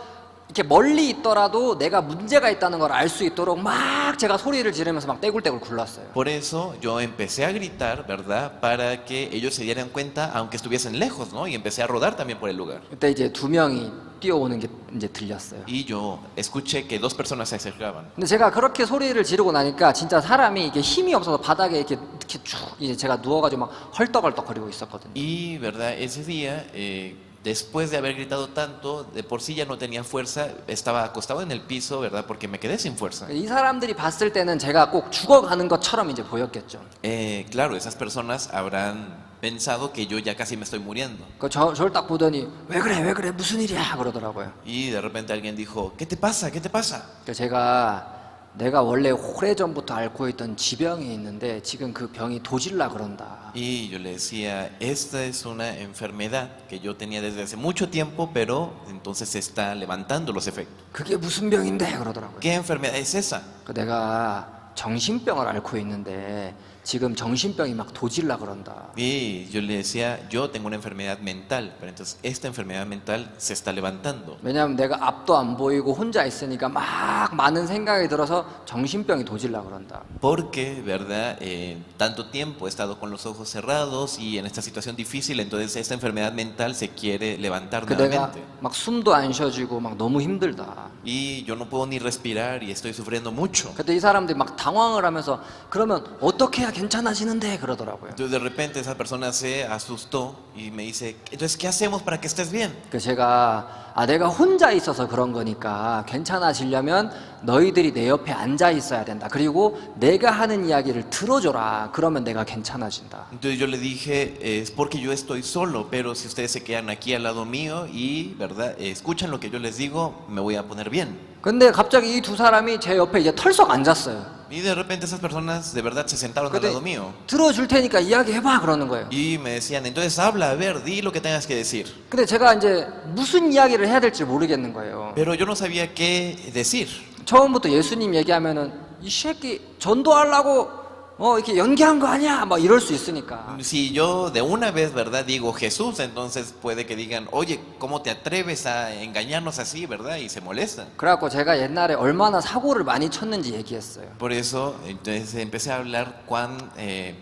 이렇게 멀리 있더라도 내가 문제가 있다는 걸 알 수 있도록 막 제가 소리를 지르면서 막 떼굴떼굴 굴렀어요. Por eso yo empecé a gritar, ¿verdad? Para que ellos se dieran cuenta, aunque estuviesen lejos, ¿no? Y empecé a rodar también por el lugar. 그때 이제 두 명이 뛰어오는 게 이제 들렸어요. Y yo escuché que dos personas se acercaban. 근데 제가 그렇게 소리를 지르고 나니까 진짜 사람이 이게 힘이 없어서 바닥에 이렇게 쭉 이제 제가 누워가지고 막 헐떡헐떡거리고 있었거든요. Y, ¿verdad? Ese día, después de haber gritado tanto, de por sí ya no tenía fuerza, estaba acostado en el piso, ¿verdad? Porque me quedé sin fuerza. 이 사람들이 봤을 때는 제가 꼭 죽어가는 것처럼 이제 보였겠죠. Claro, esas personas habrán pensado que yo ya casi me estoy muriendo. 저를 딱 보더니 왜 그래 무슨 일이야 그러더라고요. Y de repente alguien dijo, ¿qué te pasa? ¿Qué te pasa? 그래서 제가 내가 원래 오래전부터 앓고 있던 지병이 있는데 지금 그 병이 도질라 그런다. Y yo le decía, esta es una enfermedad que yo tenía desde hace mucho tiempo, pero entonces se está levantando los efectos. 그게 무슨 병인데 그러더라고요. ¿Qué enfermedad es esa? 내가 정신병을 앓고 있는데 지금 정신병이 막 도질라 그런다. Y yo le decía, yo tengo una enfermedad mental, pero entonces esta enfermedad mental se está levantando. 왜냐하면 내가 앞도 안 보이고 혼자 있으니까 막 많은 생각이 들어서 정신병이 도질라 그런다. Porque, ¿verdad? Tanto tiempo he estado con los ojos cerrados y en esta situación difícil, entonces esta enfermedad mental se quiere levantar 그 내가 nuevamente. 막 숨도 안 쉬어지고 막 너무 힘들다. Y yo no puedo ni respirar y estoy sufriendo mucho. 그때 이 사람들이 막 당황을 하면서 그러면 어떻게 해야 괜찮아지는데 그러더라고요. Entonces de repente esa persona se asustó y me dice, entonces, ¿qué hacemos para que estés bien? 그 제가 내가 혼자 있어서 그런 거니까 괜찮아지려면 너희들이 내 옆에 앉아 있어야 된다. 그리고 내가 하는 이야기를 들어줘라. 그러면 내가 괜찮아진다. Entonces yo le dije, es porque yo estoy solo, pero si ustedes se quedan aquí al lado mío y, ¿verdad? Escuchan lo que yo les digo, me voy a poner bien. 근데 갑자기 이 두 사람이 제 옆에 이제 털썩 앉았어요. Y de repente esas personas de verdad se sentaron al 근데 lado mío. 들어줄 테니까 이야기해봐 그러는 거예요. Y me decían, entonces habla, a ver, di lo que tengas que decir. 근데 제가 이제 무슨 이야기를 해야 될지 모르겠는 거예요. Pero yo no sabía qué decir. 처음부터 예수님 얘기하면은 이 새끼 전도하려고 이렇게 연기한 거 아니야? 막 이럴 수 있으니까. Si yo de una vez, ¿verdad? Digo Jesús, entonces puede que digan, oye, ¿cómo te atreves a engañarnos así, ¿verdad? Y se molestan. 그래갖고 제가 옛날에 얼마나 사고를 많이 쳤는지 얘기했어요. Por eso, entonces empecé a hablar cuán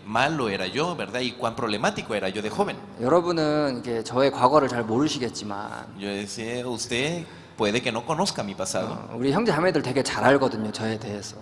malo era yo, ¿verdad? Y cuán problemático era yo de joven. 여러분은 이게 저의 과거를 잘 모르시겠지만 Yo decía, usted puede que no conozca mi pasado. 우리 형제 자매들 되게 잘 알거든요, 저에 대해서.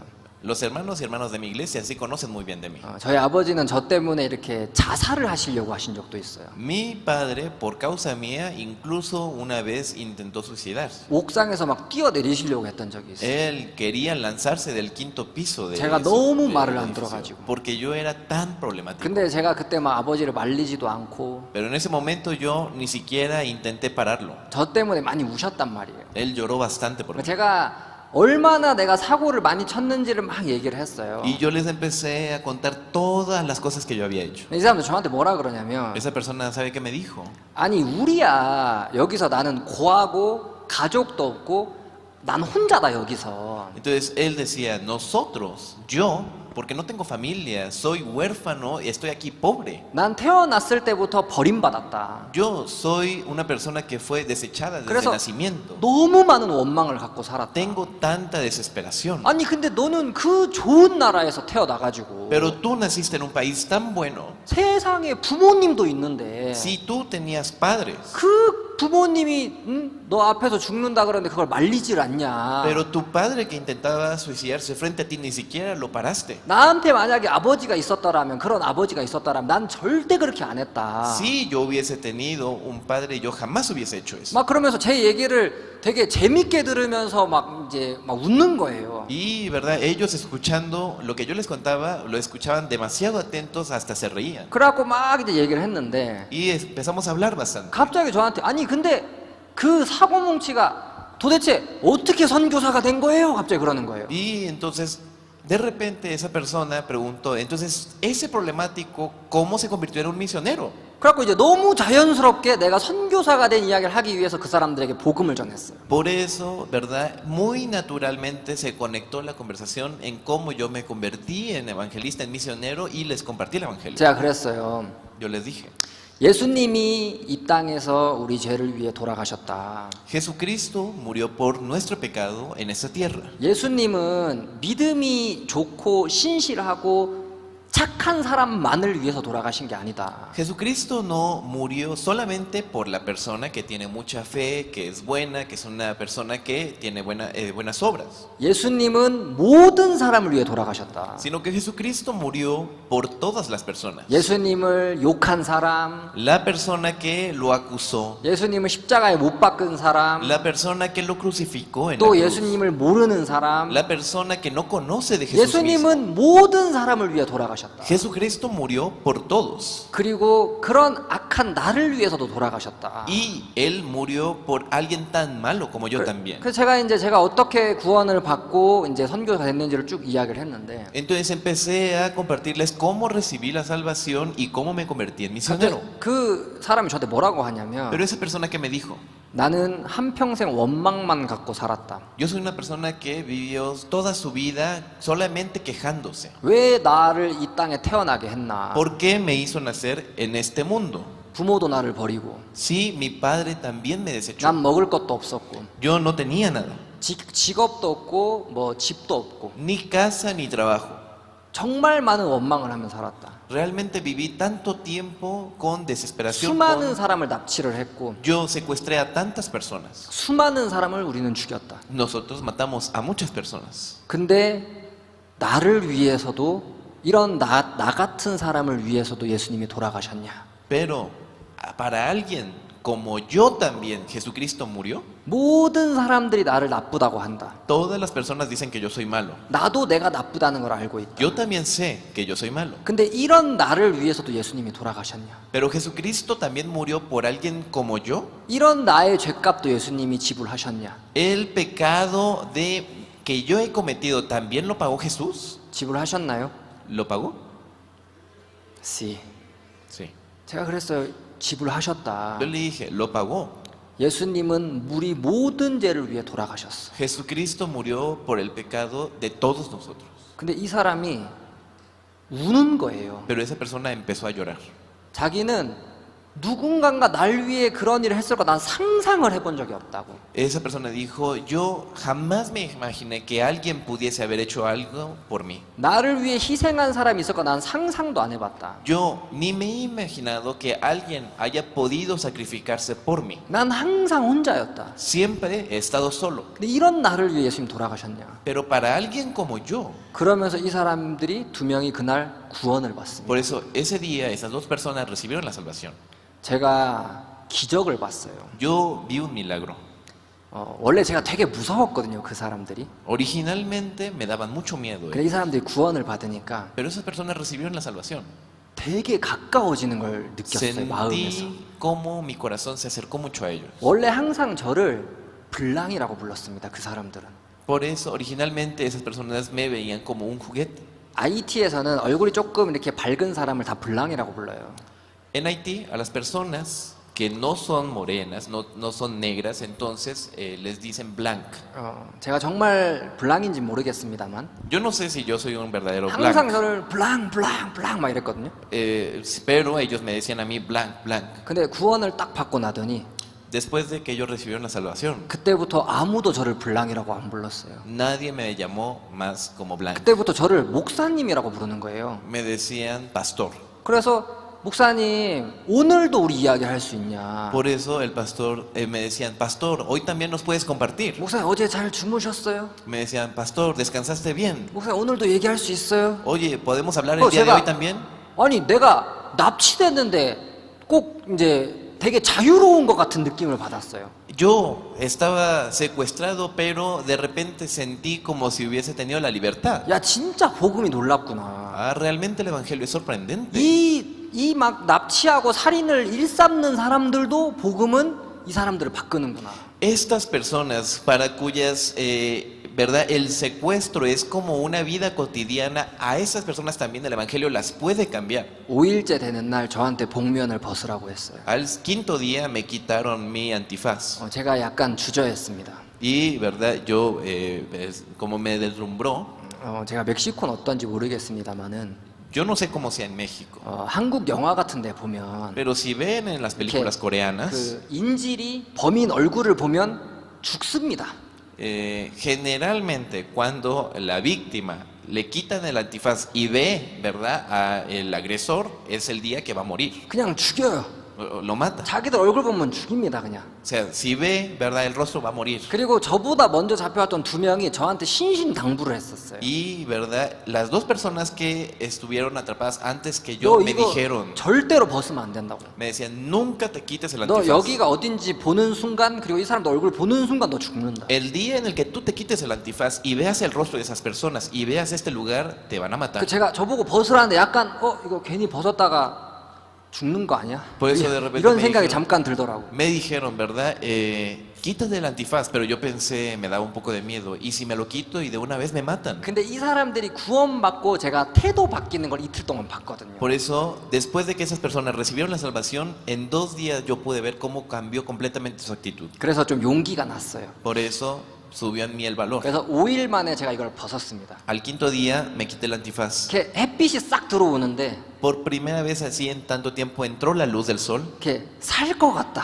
Los hermanos y hermanas de mi iglesia sí conocen muy bien de mí. 저희 아버지는 저 때문에 이렇게 자살을 하시려고 하신 적도 있어요. Mi padre, por causa mía, incluso una vez intentó suicidarse. 옥상에서 막 뛰어내리시려고 했던 적이 있어요. Él quería lanzarse del quinto piso de 제가 ese- 너무 del 말을 안 edificio, 들어가지고. porque yo era tan problemático. 근데 제가 그때 막 아버지를 말리지도 않고 Pero en ese momento yo ni siquiera intenté pararlo. 저 때문에 많이 우셨단 말이에요. Él lloró bastante por mí. 제가 얼마나 내가 사고를 많이 쳤는지를 막 얘기를 했어요. Y yo les empecé a contar todas las cosas que yo había hecho. 이 사람들 저한테 뭐라 그러냐면 Esa persona, ¿sabe qué me dijo? 아니 우리야 여기서 나는 고하고 가족도 없고 난 혼자다 여기서. Entonces él decía, nosotros, yo, porque no tengo familia, soy huérfano y estoy aquí pobre. 난 태어났을 때부터 버림받았다. Yo soy una persona que fue desechada desde 그래서 nacimiento. 너무 많은 원망을 갖고 살았다. Tengo tanta desesperación. 아니 근데 너는 그 좋은 나라에서 태어나가지고 Pero tú naciste en un país tan bueno. 세상에 부모님도 있는데 Si tú tenías padres, 그 부모님이 너 앞에서 죽는다 그러는데 그걸 말리질 않냐. pero tu padre que intentaba suicidarse frente a ti ni siquiera lo paraste. 나한테 만약에 아버지가 있었더라면 그런 아버지가 있었더라면 난 절대 그렇게 안 했다. Si yo hubiese tenido un padre, yo jamás hubiese hecho eso. 막 그러면서 제 얘기를 되게 재밌게 들으면서 막 이제 막 웃는 거예요. Y, ¿verdad? Ellos escuchando lo que yo les contaba, lo escuchaban demasiado atentos, hasta se reían. 그래갖고 막 이제 얘기를 했는데 Y empezamos a hablar bastante. 갑자기 저한테 아니 근데 그 사고뭉치가 도대체 어떻게 선교사가 된 거예요? 갑자기 그러는 거예요. Y entonces, de repente, esa persona preguntó, entonces, ese problemático, ¿cómo se convirtió en un misionero? 그래갖고 이제 너무 자연스럽게 내가 선교사가 된 이야기를 하기 위해서 그 사람들에게 복음을 전했어요. Por eso, ¿verdad? Muy naturalmente se conectó la conversación en cómo yo me convertí en evangelista, en misionero y les compartí el evangelio. 제가 그랬어요. Yo les dije, 예수님이 이 땅에서 우리 죄를 위해 돌아가셨다. Jesucristo murió por nuestro pecado en esta tierra. 예수님은 믿음이 좋고 신실하고 착한 사람만을 위해서 돌아가신 게 아니다. Jesucristo no murió solamente por la persona que tiene mucha fe, que es buena, que es una persona que tiene buenas obras, 예수님은 모든 사람을 위해 돌아가셨다. sino que Jesucristo murió por todas las personas. 예수님을 욕한 사람, La persona que lo acusó, 예수님을 십자가에 못 박은 사람, la persona que lo crucificó en la 또 cruz, 예수님을 모르는 사람, la persona que no conoce de Jesús mismo. 예수님은 모든 사람을 위해 돌아가셨다. Jesucristo murió por todos. 그리고 그런 악한 나를 위해서도 돌아가셨다. Y Él murió por alguien tan malo como yo también. 그래서 제가 어떻게 구원을 받고 이제 선교사가 됐는지를 쭉 이야기를 했는데 Entonces empecé a compartirles cómo recibí la salvación y cómo me convertí en misionero. 그 사람이 저한테 뭐라고 하냐면 Pero esa persona que me dijo, 나는 한평생 원망만 갖고 살았다. yo soy una persona que vivió toda su vida solamente quejándose. 왜 나를 이 땅에 태어나게 했나? ¿Por qué me hizo nacer en este mundo? 부모도 나를 버리고 Si mi padre también me desechó. 난 먹을 것도 없었고 Yo no tenía nada, 직업도 없고 뭐 집도 없고 ni casa ni trabajo. 정말 많은 원망을 하며 살았다. Realmente viví tanto tiempo con desesperación. 수많은 사람을 납치를 했고 Yo secuestré a tantas personas. 수많은 사람을 우리는 죽였다. Nosotros matamos a muchas personas. 근데 나를 위해서도 이런 나 같은 사람을 위해서도 예수님이 돌아가셨냐? Pero para alguien como yo también, Jesucristo murió. 모든 사람들이 나를 나쁘다고 한다. Todas las personas dicen que yo soy malo. 나도 내가 나쁘다는 걸 알고 있다. Yo también sé que yo soy malo. 근데 이런 나를 위해서도 예수님이 돌아가셨냐? Pero Jesucristo también murió por alguien como yo. 이런 나의 죄값도 예수님이 지불하셨냐? El pecado que yo he cometido también lo pagó Jesús. 지불하셨나요? ¿Lo pagó? Sí. Sí. 제가 그랬어요. 지불하셨다. Yo le dije, lo pagó. 예수님은 우리 모든 죄를 위해 돌아가셨어. Jesucristo murió por el pecado de todos nosotros. 근데 이 사람이 우는 거예요. Pero esa persona empezó a llorar. 자기는 누군가가 날 위해 그런 일을 했을 거 난 상상을 해본 적이 없다고. Esa persona dijo, yo jamás me imaginé que alguien pudiese haber hecho algo por mí. 나를 위해 희생한 사람이 있을 거 난 상상도 안 해봤다. Yo ni me he imaginado que alguien haya podido sacrificarse por mí. 난 항상 혼자였다. Siempre he estado solo. 근데 이런 나를 위해 예수님 돌아가셨냐? Pero para alguien como yo, 그러면서 이 사람들이 두 명이 그날 구원을 받습니다. por eso ese día esas dos personas recibieron la salvación. 제가 기적을 봤어요. Yo vi un milagro. 원래 제가 되게 무서웠거든요, 그 사람들이. Originalmente me daban mucho miedo, 근데 이 사람들이 구원을 받으니까 pero esas personas recibieron la salvación. 되게 가까워지는 걸 느꼈어요, 마음에서. Sentí como mi corazón se acercó mucho a ellos. 원래 항상 저를 블랑이라고 불렀습니다, 그 사람들은. Por eso originalmente esas personas me veían como un juguete. IT에서는 얼굴이 조금 이렇게 밝은 사람을 다 블랑이라고 불러요. En Haití, a las personas que no son morenas, no son negras, entonces les dicen blanc. 제가 정말 블랑인지 모르겠습니다만 Yo no sé si yo soy un verdadero 항상 blanc, 저를 블랑 막 이랬거든요. pero ellos me decían a mí blanc, blanc. 근데 구원을 딱 받고 나더니 Después de que ellos recibieron la salvación, 그때부터 아무도 저를 블랑이라고 안 불렀어요. nadie me llamó más como blanc. 그때부터 저를 목사님이라고 부르는 거예요. Me decían pastor. 그래서 목사님 오늘도 우리 이야기할 수 있냐? Por eso el pastor me decían, pastor, hoy también nos puedes compartir. 목사님 어제 잘 주무셨어요? Me decían, pastor, ¿descansaste bien? 목사님 오늘도 얘기할 수 있어요? Oye, ¿podemos hablar el día de hoy también? 아니 내가 납치됐는데 꼭 이제 되게 자유로운 것 같은 느낌을 받았어요. Yo estaba secuestrado, pero de repente sentí como si hubiese tenido la libertad. 야 진짜 복음이 놀랍구나. Ah, realmente el evangelio es sorprendente. 이 막 납치하고 살인을 일삼는 사람들도 복음은 이 사람들을 바꾸는구나. Estas personas para cuyas, verdad, el secuestro es como una vida cotidiana, a esas personas también el evangelio las puede cambiar. 5일째 되는 날 저한테 복면을 벗으라고 했어요. Al quinto día me quitaron mi antifaz 제가 약간 주저했습니다. y, verdad, yo como me deslumbró. 제가 멕시코는 어떤지 모르겠습니다만은 Yo no sé cómo sea en México, 한국 영화 같은 데 보면 pero si ven en las películas coreanas, 그 인질이 범인 얼굴을 보면 죽습니다. generalmente cuando la víctima le quitan el antifaz y ve, verdad, al agresor, es el día que va a morir. 그냥 죽여요. Lo mata. 자기들 얼굴 보면 죽입니다, 그냥. O sea, si ve, verdad, el rostro va a morir. 그리고 저보다 먼저 잡혀왔던 두 명이 저한테 신신당부를 했었어요. Y, verdad, las dos personas que estuvieron atrapadas antes que yo 너 me 이거 dijeron, 절대로 벗으면 안 된다고. me decían, nunca te quites el 너 antifaz. 여기가 어딘지 보는 순간 그리고 이 사람들 얼굴 보는 순간 너 죽는다. El día en el que tú te quites el antifaz y veas el rostro de esas personas y veas este lugar, te van a matar. 제가 저보고 벗으라는데 약간 이거 괜히 벗었다가 죽는 거 아니야? Por eso de repente 이런 me 생각이 dijeron, 잠깐 들더라고. me dijeron, ¿verdad? Quítate el antifaz, pero yo pensé, me daba un poco de miedo. ¿Y si me lo quito y de una vez me matan? 근데 이 사람들이 구원받고 제가 태도 바뀌는 걸 이틀 동안 봤거든요. Por eso, después de que esas personas recibieron la salvación, en 2 días yo pude ver cómo cambió completamente su actitud. 그래서 좀 용기가 났어요. Por eso subió en mí el valor. 그래서 5일 만에 제가 이걸 벗었습니다. Al quinto día me quité el antifaz. 이렇게 햇빛이 싹 들어오는데 Por primera vez así en tanto tiempo entró la luz del sol. 이렇게 살 것 같다.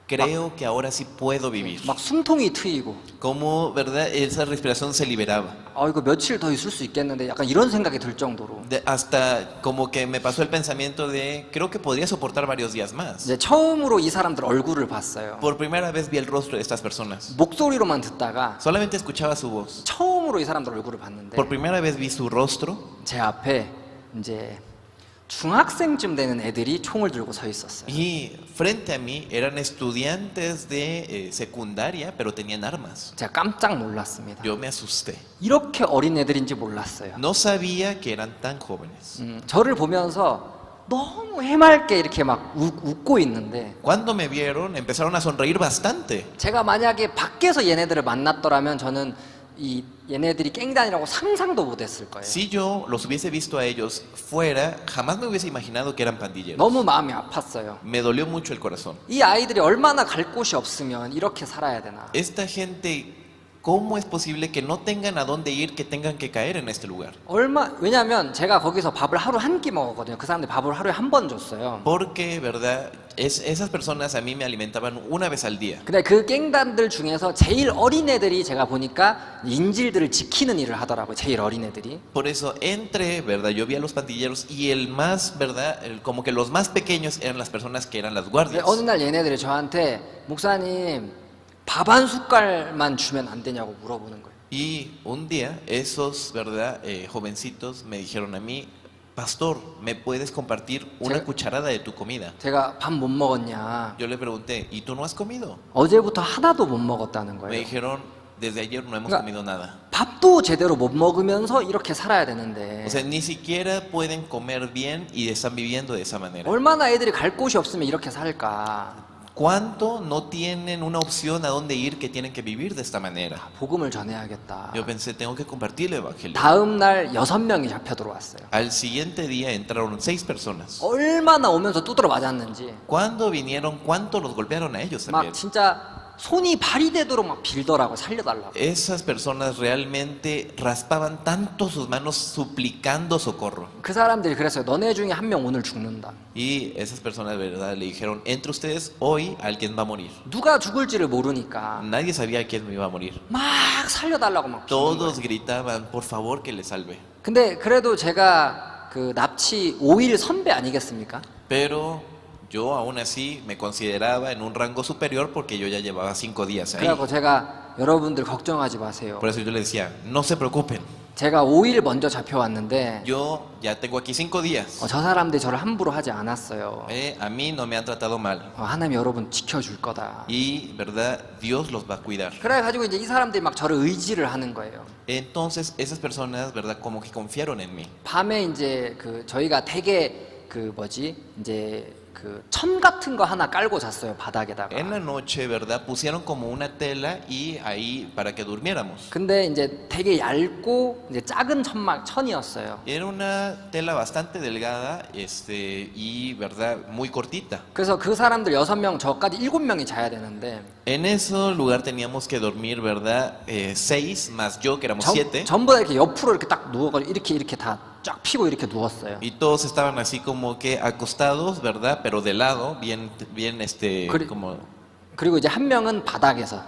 Creo que ahora sí puedo vivir. 막 숨통이 트이고 Como, ¿verdad? Esa respiración se liberaba. 이거 며칠 더 있을 수 있겠는데 약간 이런 생각이 들 정도로 Hasta como que me pasó el pensamiento de, creo que podría soportar varios días más. 이제 처음으로 이 사람들 얼굴을 봤어요. Por primera vez vi el rostro de estas personas. 목소리로만 듣다가 Solamente escuchaba su voz. 처음으로 이 사람들 얼굴을 봤는데 Por primera vez vi su rostro. 제 앞에 이제 중학생쯤 되는 애들이 총을 들고 서 있었어요. Y frente a mí eran estudiantes de secundaria, pero tenían armas. 제가 깜짝 놀랐습니다. Yo me asusté. 이렇게 어린 애들인지 몰랐어요. No sabía que eran tan jóvenes. 저를 보면서 너무 해맑게 이렇게 막 웃고 있는데 Cuando me vieron, empezaron a sonreír bastante. 제가 만약에 밖에서 얘네들을 만났더라면 저는 이 얘네들이 깽단이라고 상상도 못했을 거예요. Si yo los hubiese visto a ellos fuera, jamás me hubiese imaginado que eran pandilleros. 너무 마음이 아팠어요. Me dolió mucho el corazón. 이 아이들이 얼마나 갈 곳이 없으면 이렇게 살아야 되나. Esta gente, ¿cómo es posible que no tengan a dónde ir, que tengan que caer en este lugar? 왜냐면 제가 거기서 밥을 하루 한 끼 먹었거든요. 그 사람들 밥을 하루에 한 번 줬어요. Porque, ¿verdad? Esas personas a mí me alimentaban una vez al día. 근데 그 갱단들 중에서 제일 어린 애들이 제가 보니까 인질들을 지키는 일을 하더라고요. 제일 어린 애들이. Por eso entré, ¿verdad? Yo vi a los pandilleros y el más, ¿verdad? Como que los más pequeños eran las personas que eran las 근데 guardias. 어느 날 얘네들이 저한테 목사님 밥 한 숟갈만 주면 안 되냐고 물어보는 거예요. Y un día esos, ¿verdad? Jovencitos me dijeron a mí, pastor, ¿me puedes compartir una Sí. cucharada de tu comida? 제가 밥 못 먹었냐? Yo le pregunté, ¿y tú no has comido? 어제부터 하나도 못 먹었다는 Me 거예요. dijeron, desde ayer no hemos Venga. comido nada. 밥도 제대로 못 먹으면서 이렇게 살아야 되는데 O sea, ni siquiera pueden comer bien y están viviendo de esa manera. 얼마나 애들이 갈 곳이 없으면 이렇게 살까? ¿Cuánto no tienen una opción a dónde ir que tienen que vivir de esta manera? 복음을 전해야겠다. Yo pensé, tengo que compartir el evangelio. 다음 날 6명이 잡혀 들어왔어요. Al siguiente día entraron 6 personas. 얼마나 오면서 두드러 맞았는지 Cuando vinieron, ¿cuánto los golpearon a ellos 막 también? 진짜 손이 발이 되도록 막 빌더라고 살려달라고. Esas personas realmente raspaban tanto sus manos suplicando socorro. 그 사람들이 그랬어요. 너네 중에 한 명 오늘 죽는다. Y esas personas, de verdad, le dijeron, entre ustedes, hoy alguien va a morir. 누가 죽을지를 모르니까 Nadie sabía quién iba a morir. 막 살려달라고 막 비는 Todos 거예요. gritaban, por favor, que le salve. 근데 그래도 제가 그 납치 5일 선배 아니겠습니까? Pero yo aún así me consideraba en un rango superior porque yo ya llevaba 5 días ahí. 그래갖고 제가 여러분들 걱정하지 마세요. Por eso yo le decía, no se preocupen, 제가 5일 먼저 잡혀왔는데 yo ya tengo aquí 5 días. 저 사람들이 저를 함부로 하지 않았어요. A mí no me han tratado mal. 하나님 여러분 지켜줄 거다. Y, ¿verdad? Dios los va a cuidar. 그래가지고 이제 이 사람들이 막 저를 의지를 하는 거예요. Entonces, esas personas, ¿verdad? Como que confiaron en mí. 밤에 이제 그 저희가 되게 그 뭐지 이제 그 천 같은 거 하나 깔고 잤어요 바닥에다가. En la noche, ¿verdad? Pusieron como una tela y ahí para que durmiéramos. 근데 이제 되게 얇고 이제 작은 천이었어요. Era una tela bastante delgada, y, ¿verdad? Muy cortita. 그래서 그 사람들 6명 저까지 7명이 자야 되는데 En ese lugar teníamos que dormir, ¿verdad? 6 más yo, que éramos 7. 전부 다 이렇게 옆으로 이렇게 딱 누워가지고 이렇게 다 쫙 피고 이렇게 누웠어요. Y todos estaban así como que acostados, ¿verdad? Pero de lado, bien, 그리- como... 그리고 이제 한 명은 바닥에서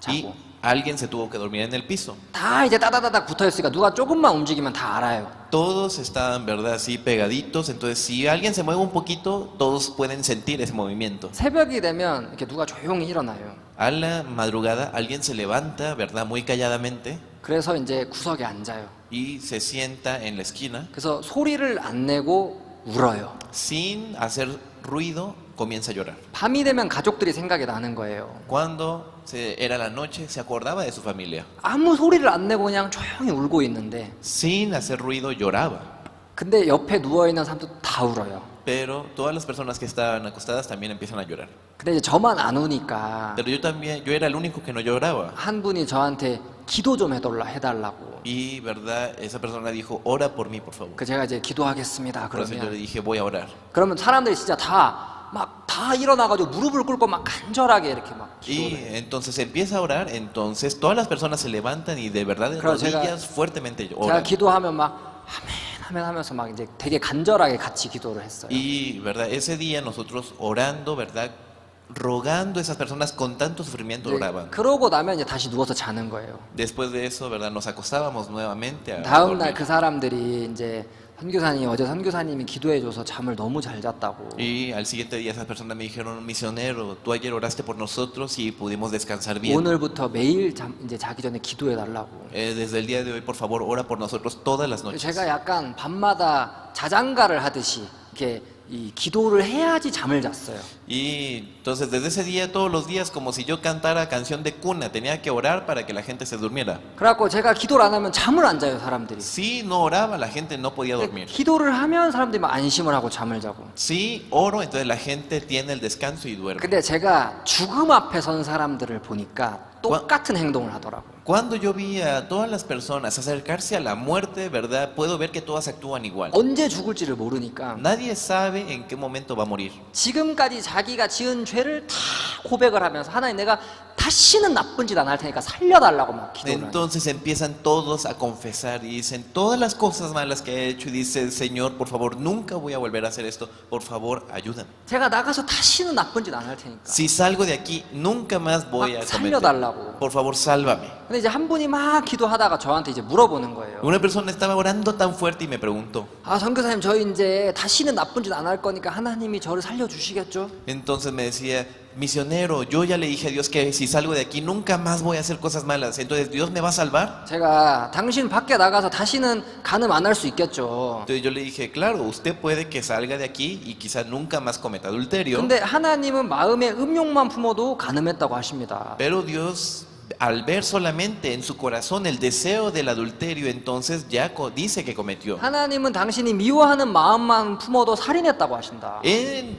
Y 자고. alguien se tuvo que dormir en el piso. 다 이제 따다다닥 붙어있으니까 누가 조금만 움직이면 다 알아요. Todos estaban, ¿verdad? Así pegaditos. Entonces, si alguien se mueve un poquito, todos pueden sentir ese movimiento. 새벽이 되면 이렇게 누가 조용히 일어나요. A la madrugada, alguien se levanta, ¿verdad? Muy calladamente 그래서 이제 구석에 앉아요. y se sienta en la esquina. 그래서 소리를 안 내고 울어요. Sin hacer ruido, comienza a llorar. 밤이 되면 가족들이 생각이 나는 거예요. Cuando era la noche, se acordaba de su familia. 아무 소리를 안 내고 그냥 조용히 울고 있는데 Sin hacer ruido, lloraba. 근데 옆에 누워있는 사람도 다 울어요. Pero todas las personas que estaban acostadas también empiezan a llorar. 근데 이제 저만 안 우니까 Pero yo también, yo era el único que no lloraba. 한 분이 저한테 기도 좀 해달라고. Y, ¿verdad? Esa persona dijo, ora por mí, por favor. 그 제가 이제 기도하겠습니다. Por eso yo le 그러면 dije, voy a orar. 그러면 사람들이 진짜 다 일어나가지고 무릎을 꿇고 막 간절하게 이렇게 막 Y 기도를 해요. entonces empieza a orar, entonces todas las personas se levantan y de verdad de Claro, 제가- rodillas fuertemente 제가 oran. 기도하면 막 아멘 하면서 막 이제 되게 간절하게 같이 기도를 했어요. Y, ¿verdad? Ese día nosotros orando, ¿verdad? Rogando a esas personas con tanto sufrimiento 이제 oraban. 그러고 나면 이제 다시 누워서 자는 거예요. Después de eso, ¿verdad? Nos acostábamos nuevamente a 다음 날 dormir. 그 사람들이 이제 어제 선교사님이 기도해줘서 잠을 너무 잘 잤다고. Y al siguiente día esas personas me dijeron, misionero, tú ayer oraste por nosotros y pudimos descansar bien. 오늘부터 매일 이제 자기 전에 기도해 달라고. Desde el día de hoy, por favor, ora por nosotros todas las noches. 제가 약간 밤마다 자장가를 하듯이 이렇게 이 기도를 해야지 잠을 잤어요. Y entonces desde ese día, todos los días, como si yo cantara canción de cuna, tenía que orar para que la gente se durmiera. 그래갖고 제가 기도를 안 하면 잠을 안 자요 사람들이. Si no oraba, la gente no podía dormir. 기도를 하면 사람들이 막 안심을 하고 잠을 자고. Si oro, entonces la gente tiene el descanso y duerme. 근데 제가 죽음 앞에 선 사람들을 보니까 똑같은 행동을 하더라고요. Cuando yo vi a todas las personas acercarse a la muerte, ¿verdad? Puedo ver que todas actúan igual. 언제 죽을지를 모르니까 Nadie sabe en qué momento va a morir. 지금까지 자기가 지은 죄를 다 고백을 하면서 하나님 내가 다시는 나쁜 짓 안 할 테니까 살려달라고 막 기도를 하는. Entonces empiezan todos a confesar y dicen todas las cosas malas que he hecho y dice, Señor, por favor, nunca voy a volver a hacer esto, por favor, ayúdame. 제가 나가서 다시는 나쁜 짓 안 할 테니까. Si salgo de aquí, nunca más voy a 막 cometer. 살려달라고. Por favor, sálvame. 근데 이제 한 분이 막 기도하다가 저한테 이제 물어보는 거예요. Una persona estaba orando tan fuerte y me preguntó. 아, 선교사님, 저희 이제 다시는 나쁜 짓 안 할 거니까 하나님이 저를 살려주시겠죠? Entonces me decía, misionero, yo ya le dije a Dios que si salgo de aquí nunca más voy a hacer cosas malas. Entonces, ¿Dios me va a salvar? 제가 당신 밖에 나가서 다시는 간음 안 할 수 있겠죠. Entonces yo le dije, claro, usted puede que salga de aquí y quizá nunca más cometa adulterio. 근데 하나님은 마음에 음욕만 품어도 간음했다고 하십니다. Pero Dios, al ver solamente en su corazón el deseo del adulterio, entonces ya dice que cometió. 하나님은 당신이 미워하는 마음만 품어도 살인했다고 하신다.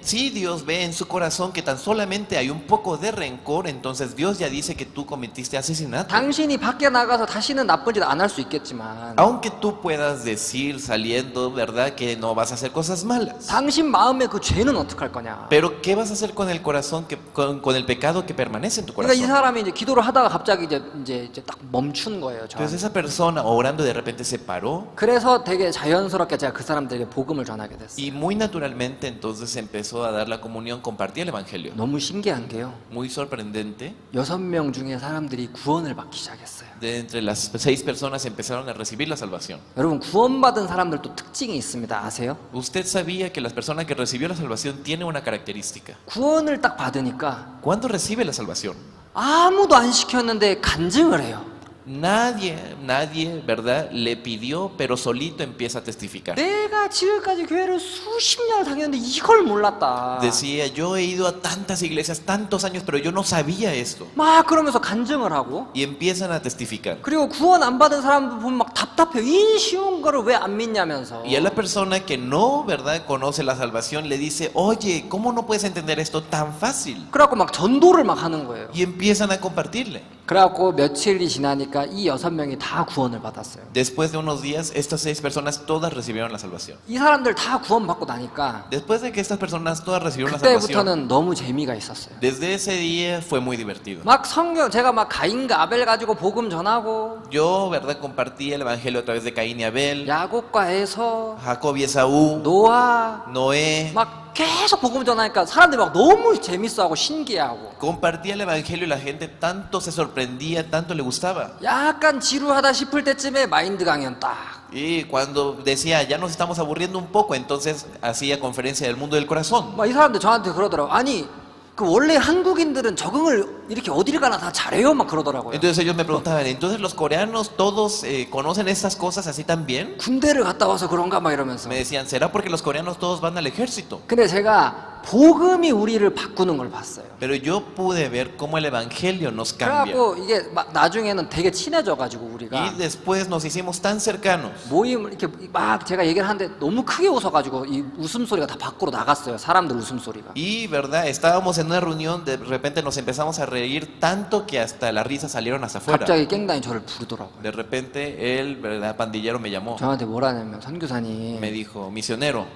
Sí, Dios ve en su corazón que tan solamente hay un poco de rencor, entonces Dios ya dice que tú cometiste asesinato. 당신이 밖에 나가서 다시는 나쁜 짓 안 할 수 있겠지만 Aunque tú puedas decir saliendo, ¿verdad?, que no vas a hacer cosas malas. 당신 마음에 그 죄는 어떡할 거냐. Pero ¿qué vas a hacer con el corazón, con el pecado que permanece en tu 그러니까 이 corazón? 사람이 이제 기도를 하다가 갑자기 이제 딱 멈춘 거예요. Entonces 저한테. esa persona orando de repente se paró 그래서 되게 자연스럽게 제가 그 사람들에게 복음을 전하게 됐어요. y muy naturalmente entonces empezó a dar la comunión, compartía el evangelio. 너무 신기한 게요. Muy sorprendente. 6명 중에 사람들이 구원을 받기 시작했어요. De entre las 6 personas empezaron a recibir la salvación. 여러분, 구원받은 사람들도 특징이 있습니다. 아세요? Usted sabía que las personas que recibió la salvación tienen una característica. 구원을 딱 받으니까 ¿Cuándo recibe la salvación? 아무도 안 시켰는데 간증을 해요. Nadie, ¿verdad?, le pidió, pero solito empieza a testificar. 내가 지금까지 교회를 수십 년을 다녔는데 이걸 몰랐다. Decía, yo he ido a tantas iglesias, tantos años, pero yo no sabía esto. 막 그러면서 간증을 하고, Y empiezan a testificar. 그리고 구원 안 받은 사람들 보면 막 답답해요. 이 쉬운 거를 왜 안 믿냐면서. Y a la persona que no, ¿verdad?, conoce la salvación le dice, oye, ¿cómo no puedes entender esto tan fácil? 그래갖고 막 전도를 막 하는 거예요. Y empiezan a compartirle. 그래갖고 며칠이 지나니까 이 6명이 다 구원을 받았어요. Después de unos días, estas 6 personas todas recibieron la salvación. 이 사람들 다 구원 받고 나니까 Después de que estas personas todas recibieron la salvación, 그때부터는 너무 재미가 있었어요. desde ese día fue muy divertido. 막 성경 제가 막 가인과 아벨 가지고 복음 전하고 Yo, ¿verdad?, compartí el evangelio a través de Caín y Abel, 야곱과 에서 Jacob y Esaú, 노아 Noé. 막 계속 복음 전하니까 사람들이 막 너무 재밌어하고 신기해하고 Compartía el evangelio y la gente tanto se sorprendía, tanto le gustaba. 약간 지루하다 싶을 때쯤에 마인드 강연 딱. Y cuando decía, ya nos estamos aburriendo un poco, entonces hacía conferencia del mundo del corazón. 막 이 사람들 저한테 그러더라고. 아니 그 원래 한국인들은 적응을 이렇게 어디를 가나 다 잘해요 막 그러더라고요. Entonces ellos me preguntaban, ¿entonces los coreanos todos conocen estas cosas así también? 군대를 갔다 와서 그런가 막 이러면서. Me decían, ¿será porque los coreanos todos van al ejército? 근데 제가 복음이 우리를 바꾸는 걸 봤어요. Pero yo pude ver cómo el evangelio nos cambia. 그래갖고 이게 막 나중에는 되게 친해져가지고 우리가 Y después nos hicimos tan cercanos. 모임을 이렇게 막 제가 얘기를 하는데 너무 크게 웃어가지고 이 웃음소리가 다 밖으로 나갔어요. 사람들 웃음소리가. Y, ¿verdad?, estábamos en una reunión, de repente nos empezamos a reír tanto que hasta las risas salieron hacia afuera. 갑자기 깽단이 저를 부르더라고요. De repente el, ¿verdad?, pandillero me llamó. 저한테 뭐라냐면 선교사님, Me dijo, misionero,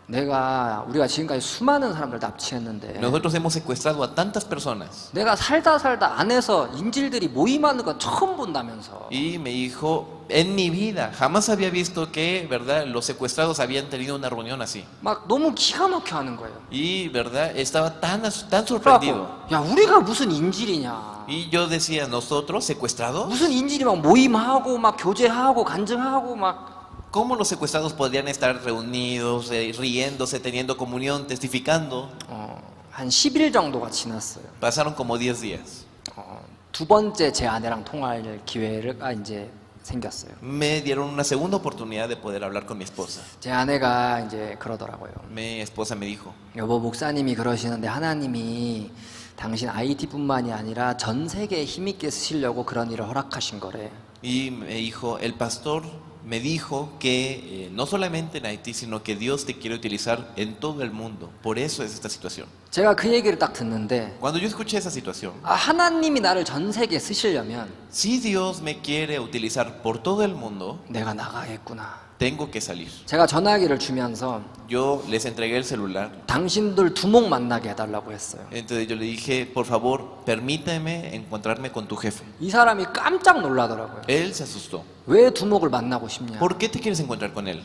우리가 지금까지 수많은 사람들 납치했는데 nosotros hemos secuestrado a tantas personas. 내가 살다 안에서 인질들이 모임하는 건 처음 본다면서. Y me dijo, en mi vida jamás había visto que, ¿verdad?, los secuestrados habían tenido una reunión así. 막 너무 기가 막혀 하는 거예요. Y, ¿verdad?, estaba tan sorprendido. 그래갖고 야 우리가 무슨 인질이냐. Y yo decía, ¿nosotros secuestrados? 무슨 인질이 막 모임하고 막 교제하고 간증하고 막. ¿Cómo los secuestrados podrían estar reunidos, riéndose, teniendo comunión, testificando? 한 10일 정도가 지났어요. Pasaron como 10 días. 두 번째 제 아내랑 통화할 기회가 이제 생겼어요. Me dieron una segunda oportunidad de poder hablar con mi esposa. 제 아내가 이제 그러더라고요. Mi esposa me dijo, 여보, 목사님이 그러시는데 하나님이 당신 IT뿐만이 아니라 전 세계에 힘있게 쓰시려고 그런 일을 허락하신 거래. y me dijo, el pastor me dijo que no solamente en Haití, sino que Dios te quiere utilizar en todo el mundo. Por eso es esta situación. 제가 그 얘기를 딱 듣는데 Cuando yo escuché esa situación, 하나님이 나를 전 세계에 쓰시려면 Si Dios me quiere utilizar por todo el mundo, 내가 나가야겠구나. tengo que salir. 제가 전화기를 주면서 Yo les entregué el celular. 당신들 두목 만나게 해달라고 했어요. Entonces yo le dije, por favor, permíteme encontrarme con tu jefe. 이 사람이 깜짝 놀라더라고요. Él se asustó. 왜 두목을 만나고 싶냐? ¿Por qué te quieres encontrar con él?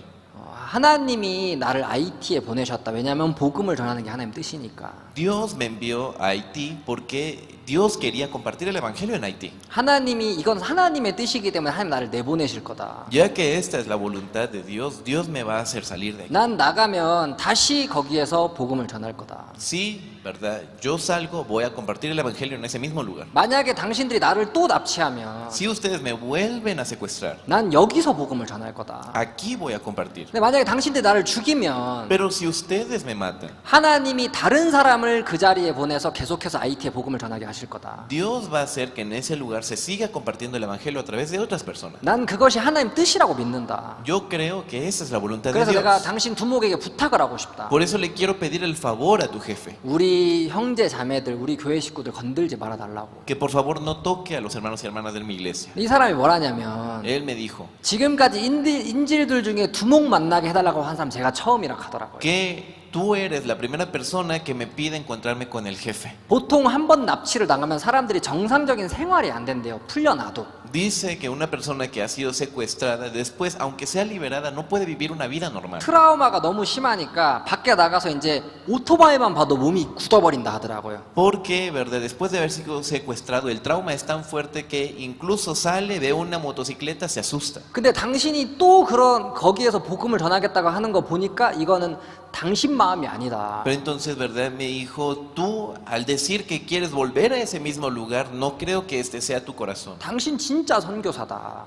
하나님이 나를 IT에 보내셨다. 왜냐하면 복음을 전하는 게 하나님 뜻이니까. Dios me envió a Haití porque Dios quería compartir el evangelio en Haití. 하나님이 이건 하나님의 뜻이기 때문에 하나님 나를 내보내실 거다. Ya que esta es la voluntad de Dios, Dios me va a hacer salir de aquí. 난 나가면 다시 거기에서 복음을 전할 거다. Sí, ¿verdad? Yo salgo, voy a compartir el evangelio en ese mismo lugar. 만약에 당신들이 나를 또 납치하면 Si ustedes me vuelven a secuestrar, 난 여기서 복음을 전할 거다. aquí voy a compartir. 근데 만약에 당신들이 나를 죽이면 Pero si ustedes me matan, 하나님이 다른 사람을 그 자리에 보내서 계속해서 IT에 복음을 전하게 하실 거다. Dios va a hacer que en ese lugar se siga compartiendo el evangelio a través de otras personas. 난 그것이 하나님 뜻이라고 믿는다. Yo creo que esa es la voluntad de 그래서 내가 Dios. 당신 두목에게 부탁을 하고 싶다. Por eso le quiero pedir el favor a tu jefe, 우리 형제 자매들, 우리 교회 식구들 건들지 말아 달라고. que por favor no toque a los hermanos y hermanas de mi iglesia. 이 사람이 뭐라냐면 Él me dijo 지금까지 인질들 중에 두목 만나게 해달라고 한 사람 제가 처음이라 하더라고요. que tú eres la primera persona que me pide encontrarme con el jefe. 보통 한 번 납치를 당하면 사람들이 정상적인 생활이 안 된대요. 풀려나도. Dice que una persona que ha sido secuestrada, después, aunque sea liberada, no puede vivir una vida normal. 트라우마가 너무 심하니까 밖에 나가서 이제 오토바이만 봐도 몸이 굳어버린다 하더라고요. Porque, ¿verdad? Después de haber sido secuestrado, el trauma es tan fuerte que incluso sale, ve una motocicleta, se asusta. 근데 당신이 또 그런 거기에서 복음을 전하겠다고 하는 거 보니까 이거는 당신 마음이 아니다. Pero entonces, ¿verdad? Me dijo, tú al decir que quieres volver a ese mismo lugar, no creo que este sea tu corazón. 당신 진짜 선교사다.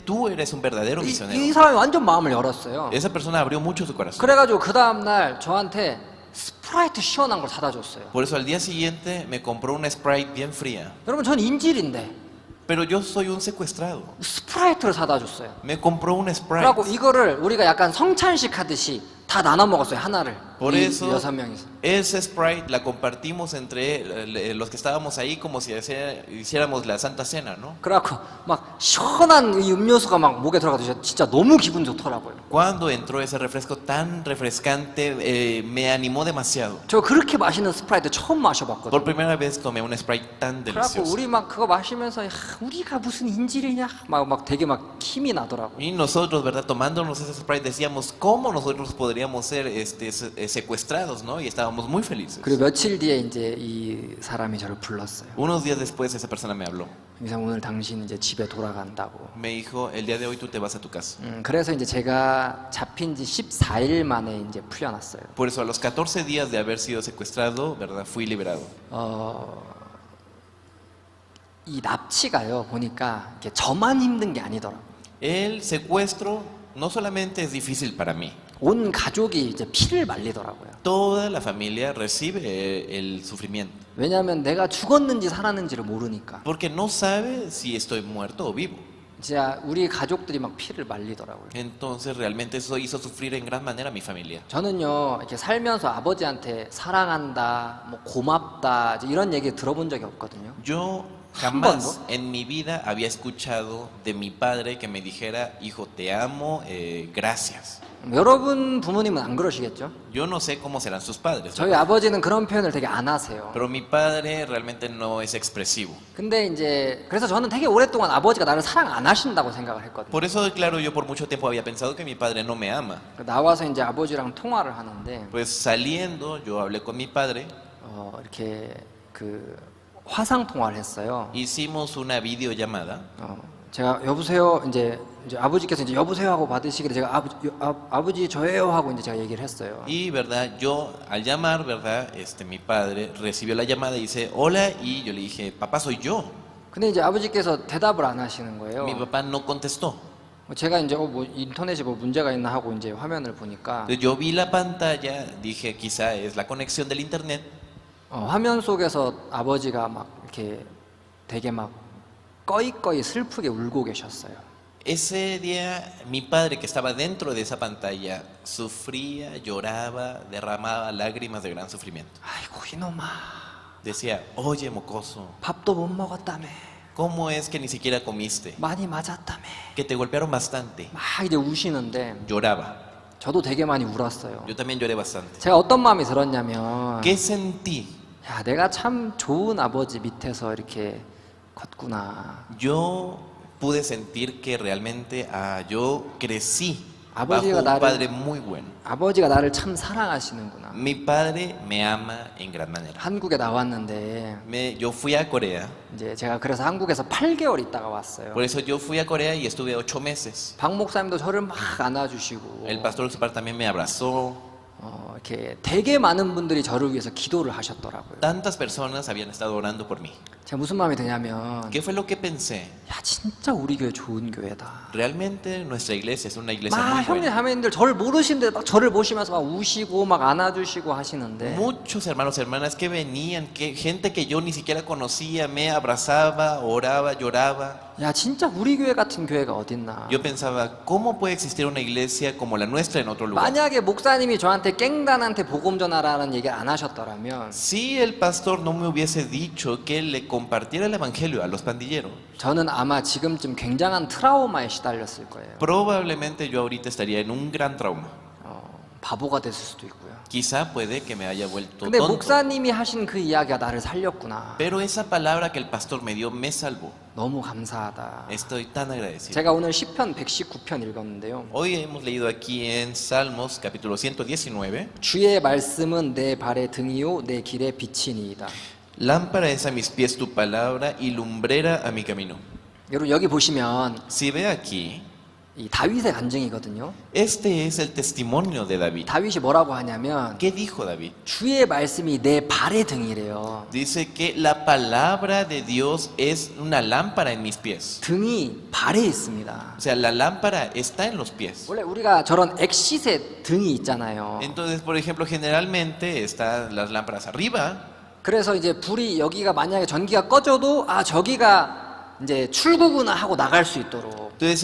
Tú eres un verdadero 이 misionero. 사람이 완전 마음을 열었어요. Esa persona abrió mucho su corazón. 그래가지고 그 다음날 저한테 스프라이트 시원한 걸 사다 줬어요. Por eso al día siguiente me compró una Sprite bien fría. 여러분 전 인질인데 Pero yo soy un secuestrado. 스프라이트를 사다 줬어요. Me compró una Sprite. 그래갖고 이거를 우리가 약간 성찬식 하듯이 다 나눠 먹었어요. 하나를. Por 이 eso, 6명이서. esa Sprite la compartimos entre los que estábamos ahí como si hiciéramos la Santa Cena, ¿no? 그래갖고 막 시원한 이 음료수가 막 목에 들어가서 진짜 너무 기분 좋더라고요. Cuando entró ese refresco tan refrescante, me animó demasiado. 저 그렇게 맛있는 스프라이트 처음 마셔봤거든요. Por primera vez tomé una Sprite tan 그래갖고 deliciosa. 우리 막 그거 마시면서 야, 우리가 무슨 인질이냐 막 되게 막 힘이 나더라고요. Y nosotros, ¿verdad? Tomándonos esa Sprite decíamos, ¿cómo nosotros podríamos ser secuestrados, ¿no? Y estábamos muy felices. 그리고 며칠 뒤에 이제 이 사람이 저를 불렀어요. Unos días después esa persona me habló. 이상 오늘 당신 이제 집에 돌아간다고. Me dijo, el día de hoy tú te vas a tu casa. 그래서 이제 제가 잡힌 지 14일 만에 이제 풀려났어요. Por eso a los 14 días de haber sido secuestrado, ¿verdad? Fui liberado. 이 납치가요 보니까 이게 저만 힘든 게 아니더라고요. El secuestro no solamente es difícil para mí. 온 가족이 이제 피를 말리더라고요. Toda la familia recibe el sufrimiento. 왜냐하면 내가 죽었는지 살았는지를 모르니까. Porque no sabe si estoy muerto o vivo. 진짜 우리 가족들이 막 피를 말리더라고요. Entonces realmente eso hizo sufrir en gran manera a mi familia. 저는요 이렇게 살면서 아버지한테 사랑한다, 뭐 고맙다 이런 얘기 들어본 적이 없거든요. Yo jamás en mi vida había escuchado de mi padre que me dijera, hijo, te amo, gracias. 여러분 부모님은 안 그러시겠죠? Yo no sé cómo serán sus padres, 저희 ¿verdad? 아버지는 그런 표현을 되게 안 하세요. Pero mi padre realmente no es expresivo. 근데 이제 그래서 저는 되게 오랫동안 아버지가 나를 사랑 안 하신다고 생각을 했거든요. Por eso, claro, yo por mucho tiempo había pensado que mi padre no me ama. 나와서 이제 아버지랑 통화를 하는데 Pues saliendo, yo hablé con mi padre, 이렇게 그 화상 통화를 했어요. hicimos una videollamada. 제가 여보세요 이제 아버지께서 이제 여보세요 하고 받으시길래 제가 아버지 저예요 하고 이제 제가 얘기를 했어요. Y verdad, yo al llamar, verdad, mi padre recibió la llamada y dice, hola, y yo le dije, papá, soy yo. 근데 이제 아버지께서 대답을 안 하시는 거예요. Mi papá no contestó. 제가 이제 뭐 인터넷에 뭐 문제가 있나 하고 이제 화면을 보니까 Entonces, yo vi la pantalla, dije, quizá es la conexión del internet. 화면 속에서 아버지가 막 이렇게 되게 막 꺼이꺼이 슬프게 울고 계셨어요. Ese día, mi padre que estaba dentro de esa pantalla sufría, lloraba, derramaba lágrimas de gran sufrimiento. 아이고 이놈아 Decía, oye, mocoso, 밥도 못 먹었다며. ¿cómo es que ni siquiera comiste? 많이 맞았다며. Que te golpearon bastante. 막 이제 우시는데 Lloraba. 저도 되게 많이 울었어요. Yo también lloré bastante. 제가 어떤 마음이 들었냐면 ¿Qué sentí? 야, 내가 참 좋은 아버지 밑에서 이렇게 컸구나. Yo pude sentir que realmente yo crecí bajo 아버지가 un 나를- padre muy bueno. 아버지가 나를 참 사랑하시는구나. Mi padre me ama en gran manera. 한국에 나왔는데 Yo fui a Corea, 이제 제가 그래서 한국에서 8개월 있다가 왔어요. por eso yo fui a Corea y estuve 8 meses. 박 목사님도 저를 막 안아주시고 El pastor Xpar también me abrazó. 이렇게 되게 많은 분들이 저를 위해서 기도를 하셨더라고요. Tantas personas habían estado orando por mí. 제가 무슨 마음이 드냐면 ¿Qué fue lo que pensé? 야, 진짜 우리 교회 좋은 교회다. Realmente nuestra iglesia es una iglesia 막 muy 형님 buena. 자매님들 저를 모르시는데 막 저를 보시면서 막 우시고 막 안아주시고 하시는데 Muchos hermanos y hermanas que venían, gente que yo ni siquiera conocía, me abrazaba, oraba, lloraba. 야, 진짜 우리 교회 같은 교회가 어딨나. Yo pensaba, ¿cómo puede existir una iglesia como la nuestra en otro lugar? 만약에 목사님이 저한테 깽단한테 복음 전하라는 얘기를 안 하셨더라면 Si el pastor no me hubiese dicho que le compartiera el evangelio a los pandilleros, 저는 아마 지금쯤 굉장한 트라우마에 시달렸을 거예요. probablemente yo ahorita estaría en un gran trauma. 바보가 됐을 수도 있고요. Quizá puede que me haya vuelto 근데 tonto. 목사님이 하신 그 이야기가 나를 살렸구나. Pero esa palabra que el pastor me dio me salvó. 너무 감사하다. Estoy tan agradecido. 제가 오늘 시편 119편 읽었는데요. Hoy hemos leído aquí en Salmos capítulo 119. 주의 말씀은 내 발의 등이요 내 길의 빛이니이다. Lámpara es a mis pies tu palabra y lumbrera a mi camino. 여러분 여기 보시면 Si ve aquí, 이 다윗의 간증이거든요. este es el testimonio de David. 다윗이 뭐라고 하냐면 ¿Qué dijo David? 주의 말씀이 내 발의 등이래요. Dice que la palabra de Dios es una lámpara en mis pies. 등이 발에 있습니다. O sea, la lámpara está en los pies. 원래 우리가 저런 엑싯의 등이 있잖아요. Entonces, por ejemplo, generalmente están las lámparas arriba. 그래서 이제 불이 여기가 만약에 전기가 꺼져도 아 저기가 이제 출구구나 하고 나갈 수 있도록. Entonces,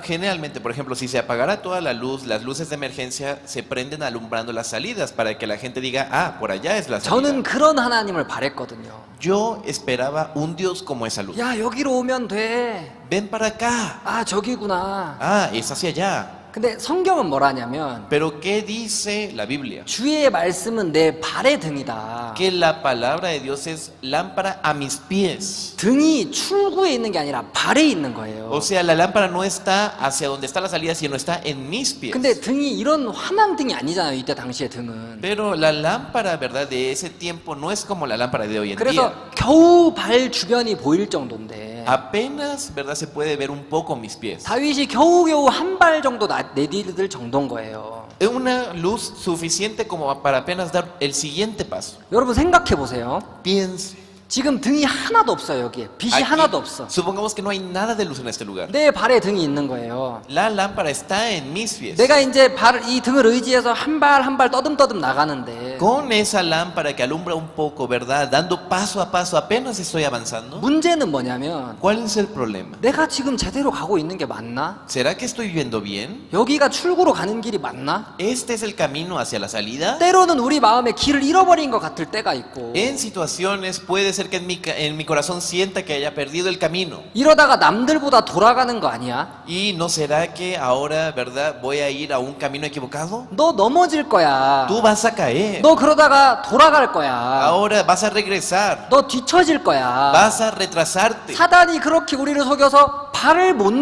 generalmente, por ejemplo, si se apagara toda la luz, las luces de emergencia se prenden alumbrando las salidas para que la gente diga, ah, por allá es la salida. 저는 그런 하나님을 바랬거든요. Yo esperaba un Dios como esa luz. 야 여기로 오면 돼. Ven para acá. 아 저기구나. Ah, es hacia allá. 근데 성경은 뭐라냐면 Pero ¿qué dice la Biblia? 주의 말씀은 내 발의 등이다. Que la palabra de Dios es lámpara a mis pies. 등이 출구에 있는 게 아니라 발에 있는 거예요. O sea, la lámpara no está hacia donde está la salida, sino está en mis pies. 근데 등이 이런 환한 등이 아니잖아요. 이때 당시의 등은. Pero la lámpara, ¿verdad? De ese tiempo no es como la lámpara de hoy en 그래서 día. 겨우 발 주변이 보일 정도인데 Apenas, ¿verdad? Se puede ver un poco mis pies. 다윗이 겨우겨우 한 발 정도 내디딜 정도인 거예요. Es una luz suficiente como para apenas dar el siguiente paso. 여러분 생각해 보세요. Piense. 지금 등이 하나도 없어요. 여기에 빛이 Aquí, 하나도 없어. supongamos que no hay nada de luz en este lugar. 내 발에 등이 있는 거예요. La lámpara está en mis pies. 내가 이제 이 등을 의지해서 한 발 한 발 떠듬떠듬 나가는데 Con esa lámpara que alumbra un poco, ¿verdad? Dando paso a paso, apenas estoy avanzando. 문제는 뭐냐면 ¿Cuál es el problema? 내가 지금 제대로 가고 있는 게 맞나? ¿Será que estoy yendo bien? 여기가 출구로 가는 길이 맞나? ¿Este es el camino hacia la salida? 때로는 우리 마음에 길을 잃어버린 것 같을 때가 있고 En situaciones puede ser que en mi corazón sienta que haya perdido el camino. 이러다가 남들보다 돌아가는 거 아니야? ¿Y no será que ahora, verdad, voy a ir a un camino equivocado? 너 넘어질 거야. Tú vas a caer. 너 그러다가 돌아갈 거야. Ahora vas a regresar. 너 뒤처질 거야. Vas a retrasarte. 사단이 그렇게 우리를 속여서 발을 못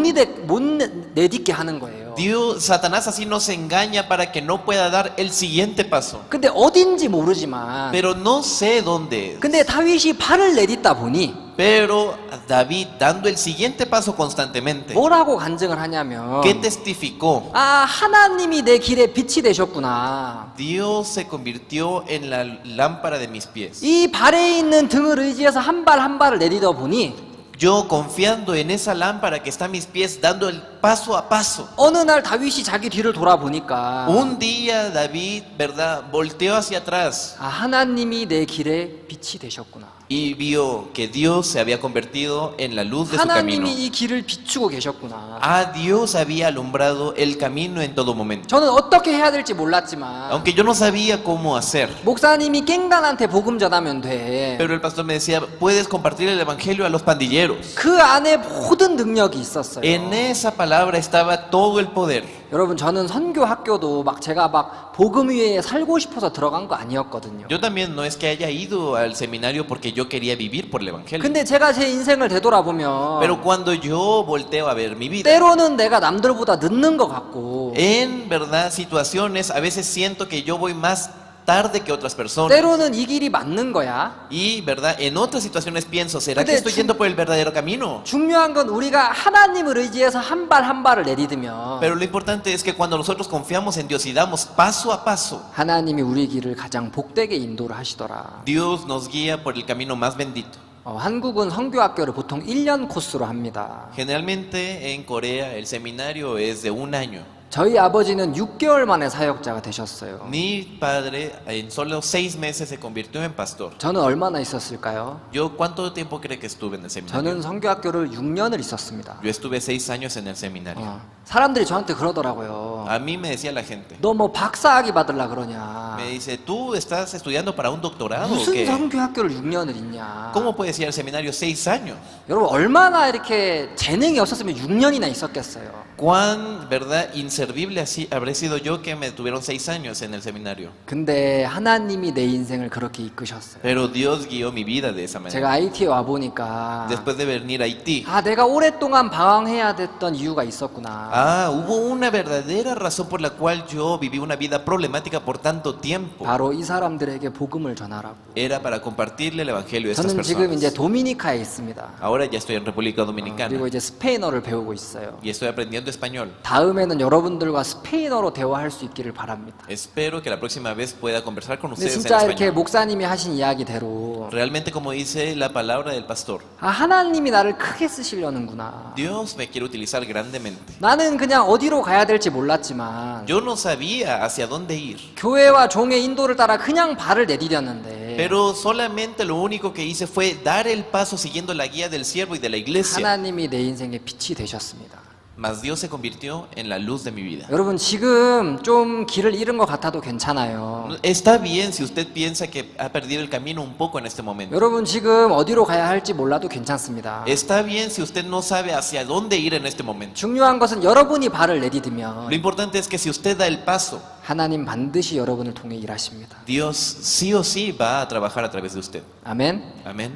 내딛게 하는 거예요. Dios, Satanás así nos engaña para que no pueda dar el siguiente paso. 근데 어딘지 모르지만 Pero no sé dónde es. 근데 다윗이 발을 내딛다 보니 Pero David, dando el siguiente paso constantemente, 뭐라고 간증을 하냐면 ¿qué testificó? 아 하나님이 내 길에 빛이 되셨구나. Dios se convirtió en la lámpara de mis pies. 이 발에 있는 등을 의지해서 한 발 한 발을 내딛어 보니 Yo confiando en esa lámpara que está a mis pies, dando paso a paso. 어느 날 다윗이 자기 뒤를 돌아보니까 Un día David, ¿verdad?, volteó hacia atrás 아, 하나님이 내 길에 빛이 되셨구나. y vio que Dios se había convertido en la luz de su camino. 하나님이 이 길을 비추고 계셨구나. Ah, Dios había alumbrado el camino en todo momento. 저는 어떻게 해야 될지 몰랐지만 Aunque yo no sabía cómo hacer. 목사님이 깽단한테 복음 전하면 돼. Pero el pastor me decía, puedes compartir el evangelio a los pandilleros. 그 안에 모든 능력이 있었어요. En esa palabra estaba todo el poder. 여러분 저는 선교 학교도 막 제가 막 복음 위에 살고 싶어서 들어간 거 아니었거든요. Yo también no es que haya ido al seminario porque yo quería vivir por el evangelio. 근데 제가 제 인생을 되돌아보면 Pero cuando yo volteo a ver mi vida, 때로는 내가 남들보다 늦는 것 같고 en verdad situaciones a veces siento que yo voy más tarde que otras personas. 때로는 이 길이 맞는 거야. Y verdad, en otras situaciones pienso, ¿será que 근데 estoy yendo por el verdadero camino? 중요한 건 우리가 하나님을 의지해서 한 발 한 발을 내디디면 Pero lo importante es que cuando nosotros confiamos en Dios y damos paso a paso, 하나님이 우리 길을 가장 복되게 인도를 하시더라. Dios nos guía por el camino más bendito. 한국은 선교학교를 보통 1년 코스로 합니다. Generalmente en Corea el seminario es de un año. 저희 아버지는 6개월 만에 사역자가 되셨어요. Mi padre en solo 6 meses se convirtió en pastor. 저는 얼마나 있었을까요? Yo, ¿cuánto tiempo cree que estuve en el seminario? 저는 선교학교를 6년을 있었습니다. Yo estuve 6 años en el seminario. 사람들이 저한테 그러더라고요. A mí me decía la gente, 너 뭐 박사학위 받으려 그러냐? me dice, ¿tú estás estudiando para un doctorado o 무슨 qué? 선교학교를 6년을 있냐? ¿Cómo puedes ir al seminario 6 años? 여러분 얼마나 이렇게 재능이 없었으면 6년이나 있었겠어요. ¿Cuán, verdad, inservible así habré sido yo que me tuvieron 6 años en el seminario? 근데 하나님이 내 인생을 그렇게 이끄셨어요. Pero Dios guió mi vida de esa manera. 제가 IT에 와 보니까 Después de venir a Haití, 내가 오랫동안 방황해야 됐던 이유가 있었구나. hubo una verdadera razón por la cual yo viví una vida problemática por tanto tiempo. 바로 이 사람들에게 복음을 전하라고. Era para compartirle el evangelio a estas 저는 지금 이제 personas. 도미니카에 있습니다. Ahora ya estoy en República 그리고 Dominicana 이제 스페인어를 배우고 있어요. y estoy aprendiendo español. 다음에는 여러분들과 스페인어로 대화할 수 있기를 바랍니다. Espero que la próxima vez pueda conversar con 근데 ustedes en 진짜 이렇게 español. 목사님이 하신 이야기대로 Realmente, como dice la palabra del pastor, 하나님이 나를 크게 쓰시려는구나. Dios me quiere utilizar grandemente. 나는 그냥 어디로 가야 될지 몰랐지만 Yo no sabía hacia dónde ir, 교회와 종의 인도를 따라 그냥 발을 내디뎠는데 pero solamente lo único que hice fue dar el paso siguiendo la guía del siervo y de la iglesia. 하나님이 내 인생의 빛이 되셨습니다. Mas Dios se convirtió en la luz de mi vida. 여러분 지금 좀 길을 잃은 것 같아도 괜찮아요. Está bien si usted piensa que ha perdido el camino un poco en este momento. 여러분 지금 어디로 가야 할지 몰라도 괜찮습니다. Está bien si usted no sabe hacia dónde ir en este momento. 중요한 것은 여러분이 발을 Lo 내디디면 importante es que si usted da el paso, 하나님 반드시 여러분을 통해 일하십니다. Dios sí o sí va a trabajar a través de usted. 아멘. Amén.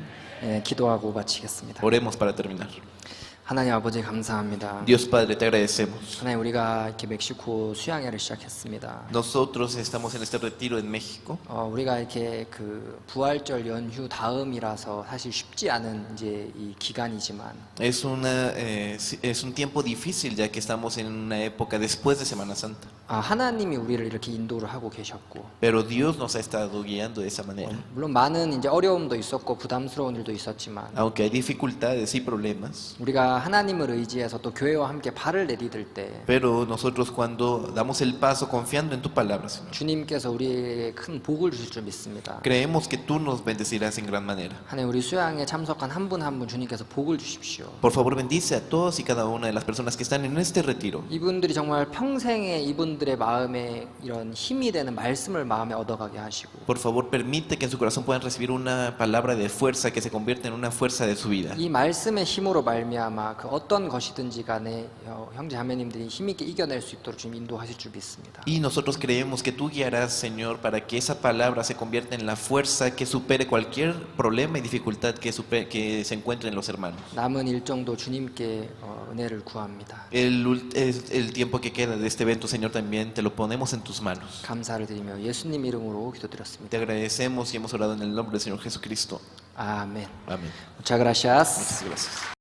기도하고 마치겠습니다. Oremos para terminar. 하나님 아버지 감사합니다. Dios Padre, te agradecemos. 하나님 우리가 이렇게 멕시코 수양회를 시작했습니다. Nosotros estamos en este retiro en México. 우리가 이렇게 그 부활절 연휴 다음이라서 사실 쉽지 않은 이제 이 기간이지만 Es un tiempo difícil ya que estamos en una época después de Semana Santa. 하나님이 우리를 이렇게 인도를 하고 계셨고 Pero Dios nos ha estado guiando de esa manera. 물론 많은 이제 어려움도 있었고 부담스러운 일도 있었지만 Aunque hay dificultades y problemas, 우리가 하나님을 의지해서 또 교회와 함께 발을 내디딜 때 pero nosotros cuando damos el paso confiando en tu palabra, Señor, 주님께서 우리에게 큰 복을 주실 줄 믿습니다. creemos que tú nos bendecirás en gran manera. 하나님 우리 수양에 참석한 한 분 한 분 주님께서 복을 주십시오. Por favor, bendice a todos y cada una de las personas que están en este retiro. 이분들이 정말 평생에 이분들의 마음에 이런 힘이 되는 말씀을 마음에 얻어가게 하시고 Por favor, permite que en su corazón puedan recibir una palabra de fuerza que se convierta en una fuerza de su vida. 이 말씀의 힘으로 말미암아 그 어떤 것이든지 간에 형제 자매님들이 힘있게 이겨낼 수 있도록 주님 인도하실 줄 믿습니다. Y nosotros creemos que tú guiarás, Señor, para que esa palabra se convierta en la fuerza que supere cualquier problema y dificultad que se encuentren los hermanos. 남은 일정도 주님께 은혜를 구합니다. El tiempo que queda de este evento, Señor, también te lo ponemos en tus manos. 감사를 드리며 예수님 이름으로 기도드렸습니다. Te agradecemos y hemos orado en el nombre del Señor Jesucristo. 아멘. Amén. Muchas gracias. Muchas gracias.